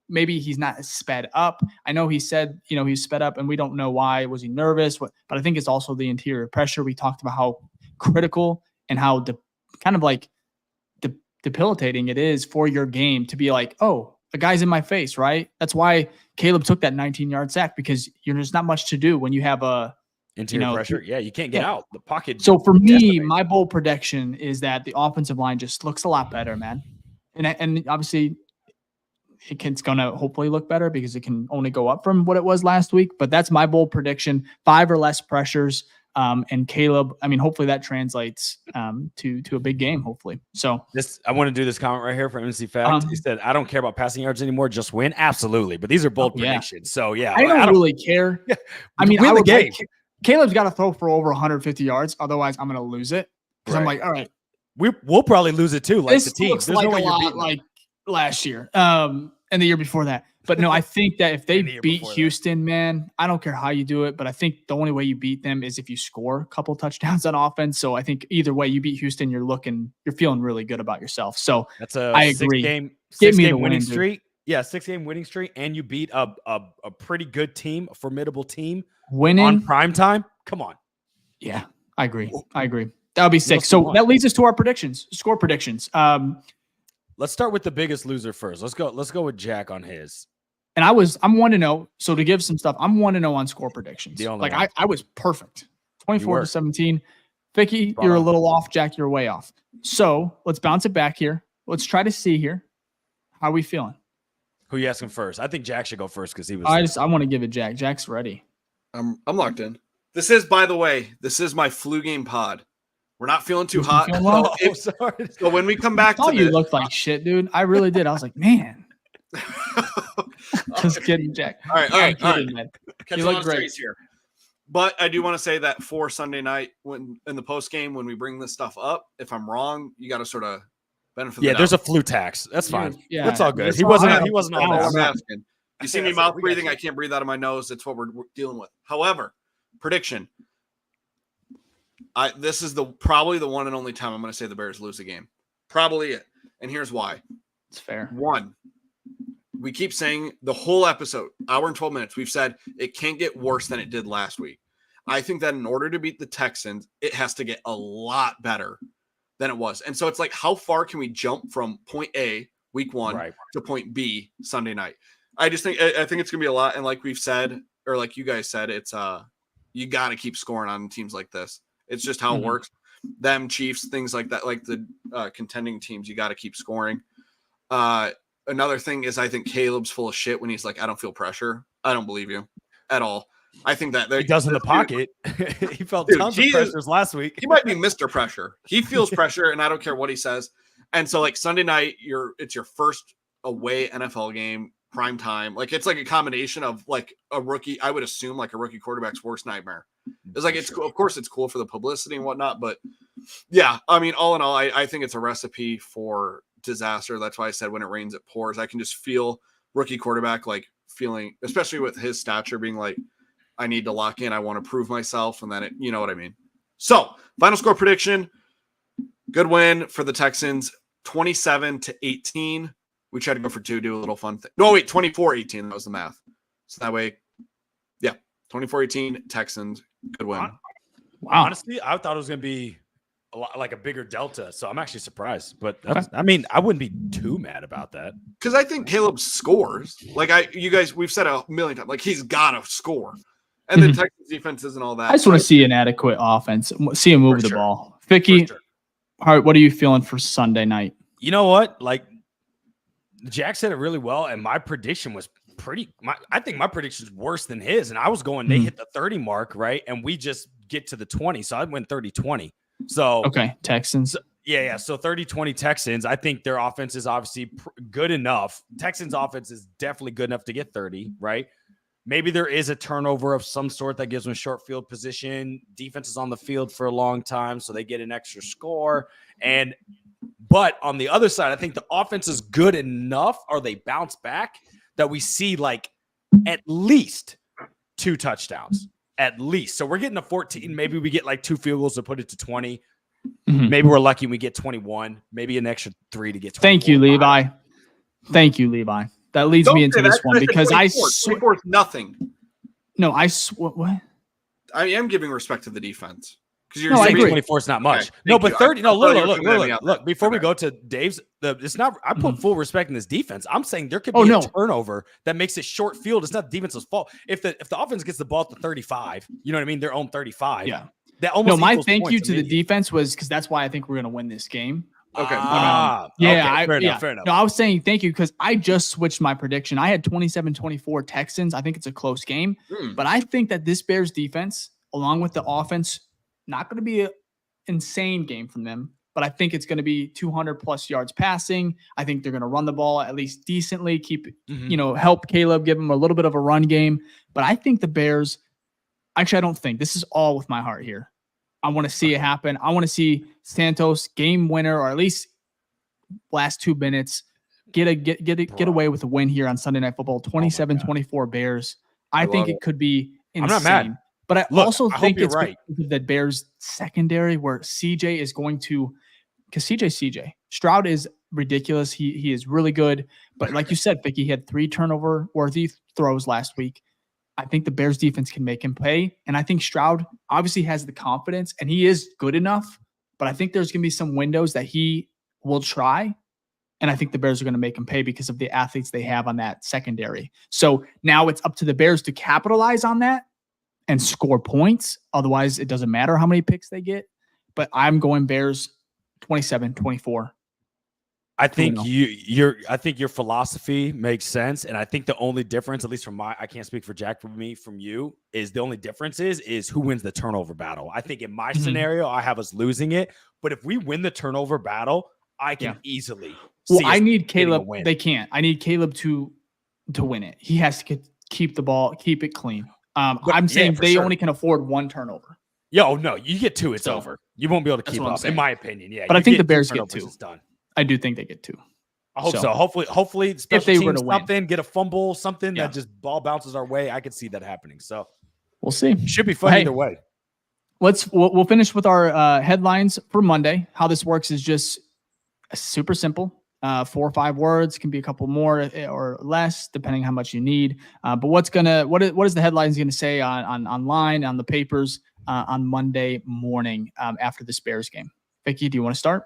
maybe he's not sped up. I know he said, you know, he's sped up and we don't know why. Was he nervous? But I think it's also the interior pressure. We talked about how critical and how kind of like debilitating it is for your game to be like, oh, a guy's in my face, right? That's why Caleb took that 19-yard sack, because there's not much to do when you have a interior pressure. Yeah, you can't get out the pocket. So for me, my bold prediction is that the offensive line just looks a lot better, man. And obviously it's going to hopefully look better because it can only go up from what it was last week. But that's my bold prediction. 5 or less pressures. And Caleb, I mean, hopefully that translates to a big game, hopefully. So I want to do this comment right here from MC Fact. He said, I don't care about passing yards anymore, just win. Absolutely. But these are bold predictions. So yeah. I don't really care. I mean, I would game. Caleb's got to throw for over 150 yards. Otherwise, I'm going to lose it. Because I'm like, all right. We'll probably lose it too. Like this the team. Looks like a lot like last year and the year before that. But no, I think that if they beat Houston, man, I don't care how you do it, but I think the only way you beat them is if you score a couple touchdowns on offense. So I think either way you beat Houston, you're feeling really good about yourself. So that's a I agree. Six game winning streak. Yeah, 6-game winning streak, and you beat a pretty good team, a formidable team, winning on prime time. Come on. Yeah, I agree. That would be sick. So that leads us to our predictions, score predictions. Let's start with the biggest loser first. Let's go with Jack on his. And I'm 1-0. So to give some stuff, I'm 1-0 on score predictions. Like I was perfect. 24-17. Ficky, you're a little off. Jack, you're way off. So let's bounce it back here. Let's try to see here. How are we feeling? Who you asking first? I think Jack should go first because he was. I want to give it Jack. Jack's ready. I'm locked in. This is, by the way, my flu game pod. We're not feeling too hot. Sorry. So when we come back to you looked like shit, dude. I really did. I was like, man. Just kidding, Jack. All right. Man. You look great here. But I do want to say that for Sunday night, when in the post game, when we bring this stuff up, if I'm wrong, you got to sort of benefit. Yeah, there's a flu tax. That's fine. Yeah, that's all good. He wasn't on that. You see me mouth breathing. I can't breathe out of my nose. It's what we're dealing with. However, prediction. This is probably the one and only time I'm going to say the Bears lose a game. Probably it. And here's why. It's fair. One, we keep saying the whole episode, hour and 12 minutes, we've said it can't get worse than it did last week. I think that in order to beat the Texans, it has to get a lot better than it was. And so it's like, how far can we jump from point A, week 1, to point B, Sunday night? I think it's going to be a lot. And like we've said, or like you guys said, it's you got to keep scoring on teams like this. It's just how it works. Them, Chiefs, things like that, like the contending teams, you got to keep scoring. Another thing is I think Caleb's full of shit when he's like, I don't feel pressure. I don't believe you at all. I think that he does in the pocket. He felt tons of pressures last week. He might be Mr. Pressure. He feels pressure, and I don't care what he says. And so, like Sunday night, it's your first away NFL game, prime time. Like it's like a combination of like a rookie. I would assume like a rookie quarterback's worst nightmare. It's like of course it's cool for the publicity and whatnot, but yeah, I mean, all in all, I think it's a recipe for disaster. That's why I said when it rains, it pours. I can just feel rookie quarterback like feeling, especially with his stature, being like, I need to lock in. I want to prove myself, and then you know what I mean. So, final score prediction: good win for the Texans, 27-18. We tried to go for 2, do a little fun thing. No, wait, 24-18. That was the math. So that way, yeah, 24-18 Texans, good win. Wow. Honestly, I thought it was going to be like a bigger delta, so I'm actually surprised. But I mean, I wouldn't be too mad about that because I think Caleb scores. Like you guys, we've said a million times, like he's got to score. And the Texans defense isn't all that. I just want to see an adequate offense, see him move the ball. Ficky, all right, what are you feeling for Sunday night? You know what? Like Jack said it really well, and my prediction was I think my prediction is worse than his, and I was going, they hit the 30 mark, right? And we just get to the 20, so I went 30-20. So okay, Texans. Yeah. So 30-20 Texans. I think their offense is obviously good enough. Texans offense is definitely good enough to get 30, right? Maybe there is a turnover of some sort that gives them short field position. Defense is on the field for a long time, so they get an extra score. But on the other side, I think the offense is good enough, or they bounce back, that we see like at least 2 touchdowns. at least. So we're getting a 14. Maybe we get like 2 field goals to put it to 20. Mhm. Maybe we're lucky and we get 21. Maybe an extra 3 to get 24. Thank you, Levi. Thank you, Levi. That leads me into this one because 24 is nothing. No, what? I am giving respect to the defense. Because you're No, I saying agree. 24 is not much. Okay, No, thank but you. 30. No, I look. Before we go to Dave's, it's not. I put full respect in this defense. I'm saying there could be a turnover that makes it short field. It's not the defense's fault. If the offense gets the ball at the 35, you know what I mean? Their own 35. Yeah. That almost. No, my thank you to the defense was because that's why I think we're going to win this game. Okay. Yeah. Fair enough. No, I was saying thank you because I just switched my prediction. I had 27-24 Texans. I think it's a close game, but I think that this Bears defense, along with the offense, not going to be an insane game from them, but I think it's going to be 200 plus yards passing. I think they're going to run the ball at least decently, help Caleb, give him a little bit of a run game. But I think the Bears, actually, I don't think this is all with my heart here. I want to see it happen. I want to see Santos game winner, or at least last 2 minutes, get away with a win here on Sunday Night Football. 27-24 Bears. I think it could be insane. I'm not mad. But I also think it's right. that Bears secondary where CJ is going to, because CJ. Stroud is ridiculous. He is really good. But like you said, Ficky, he had 3 turnover-worthy throws last week. I think the Bears defense can make him pay. And I think Stroud obviously has the confidence and he is good enough. But I think there's going to be some windows that he will try. And I think the Bears are going to make him pay because of the athletes they have on that secondary. So now it's up to the Bears to capitalize on that and score points. Otherwise, it doesn't matter how many picks they get. But I'm going Bears 27-24. I think your philosophy makes sense. And I think the only difference, at least I can't speak for Jack, from you, is the only difference is who wins the turnover battle. I think in my scenario, I have us losing it. But if we win the turnover battle, I can easily. Well, I need Caleb. They can't. I need Caleb to win it. He has to keep the ball, keep it clean. I'm saying they only can afford 1 turnover. No, you get 2, it's over. You won't be able to keep up, in my opinion. Yeah, but I think the Bears get 2. It's done. I do think they get 2. I hope so. Hopefully, if they were to win, get a fumble, something that just ball bounces our way. I could see that happening. So we'll see. Should be fun either way. We'll finish with our headlines for Monday. How this works is just super simple. 4 or 5 words, can be a couple more or less, depending how much you need. But what is the headlines going to say online, on the papers on Monday morning after this Bears game? Ficky, do you want to start?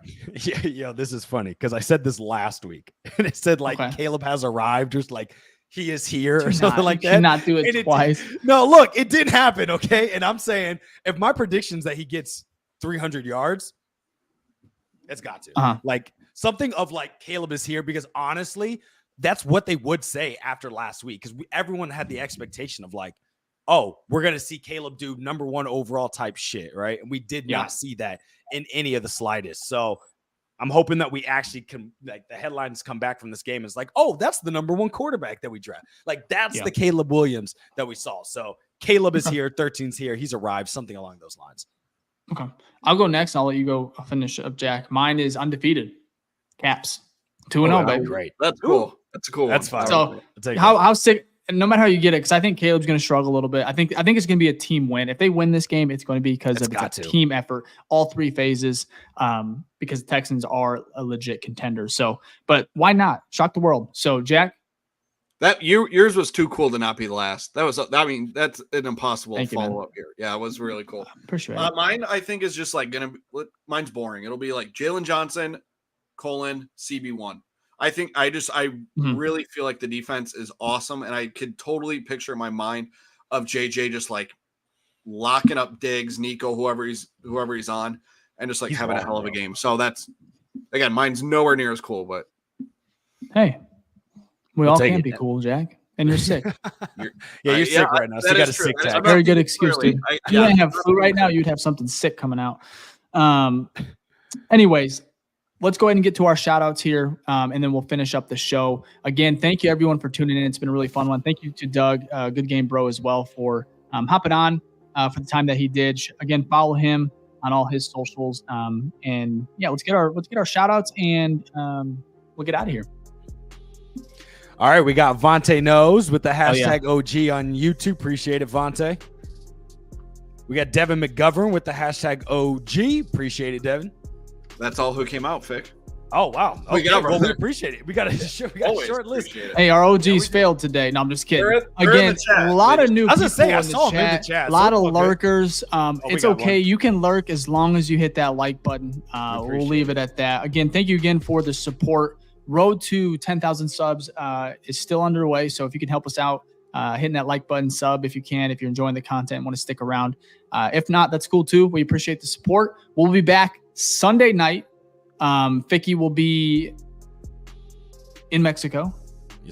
Yeah, this is funny because I said this last week and it said Caleb has arrived, just like he is here or something like that. Not do it twice. No, look, it didn't happen. Okay, and I'm saying if my prediction's that he gets 300 yards, it's got to like something of like Caleb is here, because honestly, that's what they would say after last week, because everyone had the expectation of like, oh, we're going to see Caleb do number 1 overall type shit, right? And we did not see that in any of the slightest. So I'm hoping that we actually can, like, the headlines come back from this game is like, oh, that's the number 1 quarterback that we draft. Like, that's the Caleb Williams that we saw. So Caleb is here, 13's here, he's arrived, something along those lines. Okay. I'll go next. I'll let you go finish up, Jack. Mine is undefeated. Caps. 2-0, baby. Great. That's cool. That's cool. That's fine. So how sick, and no matter how you get it, because I think Caleb's going to struggle a little bit. I think it's going to be a team win. If they win this game, it's going to be because of a team effort, all 3 phases, because the Texans are a legit contender. So, but why not? Shock the world. So, Jack? Yours was too cool to not be last. That's an impossible follow-up here. Yeah, it was really cool. Appreciate it. Mine, I think, is just like mine's boring. It'll be like Jalen Johnson, CB1. I think I really feel like the defense is awesome, and I could totally picture in my mind of JJ just like locking up Diggs, Nico, whoever he's on, and just like having a hell of a game. So that's, again, mine's nowhere near as cool, but hey, we all can be cool, Jack. And you're sick. You're sick right now. So you got a sick tag. Very good excuse, dude. If you didn't have flu right now, you'd have something sick coming out. Anyways, let's go ahead and get to our shout outs here, and then we'll finish up the show. Again, thank you everyone for tuning in. It's been a really fun one. Thank you to Doug, GoodGameBro, as well, for hopping on for the time that he did. Again, follow him on all his socials. And yeah, let's get our shout outs, and we'll get out of here. All right, we got Vontae Knows with the hashtag OG on YouTube. Appreciate it, Vontae. We got Devin McGovern with the hashtag OG. Appreciate it, Devin. That's all who came out, Fick. Oh, wow. Okay, well, we appreciate it. We got a short list. Hey, our OGs failed today. No, I'm just kidding. They're Again, a lot of new people I saw them in the chat. A lot of lurkers. It's okay. One. You can lurk as long as you hit that like button. We'll leave it at that. Again, thank you again for the support. Road to 10,000 subs is still underway. So if you can help us out, hitting that like button, sub if you can, if you're enjoying the content, want to stick around. If not, that's cool too. We appreciate the support. We'll be back Sunday night. Ficky will be in Mexico,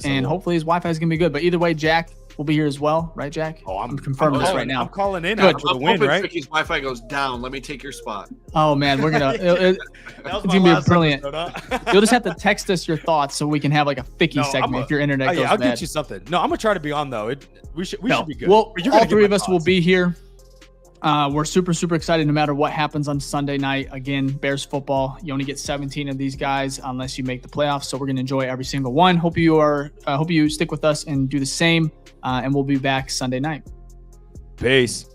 and hopefully his Wi-Fi is going to be good. But either way, Jack will be here as well. Right, Jack? Oh, I'm confirming this right now. I'm calling in Good. after the win, right? Ficky's Wi-Fi goes down. Let me take your spot. Oh, man. We're going to – it's going to be brilliant. You'll just have to text us your thoughts so we can have like a Ficky segment if your internet goes I'll bad. get you something. No, I'm going to try to be on, though. We should be good. Well, all three of us will be here. We're super, super excited no matter what happens on Sunday night. Again, Bears football. You only get 17 of these guys unless you make the playoffs. So we're going to enjoy every single one. Hope you stick with us and do the same. And we'll be back Sunday night. Peace.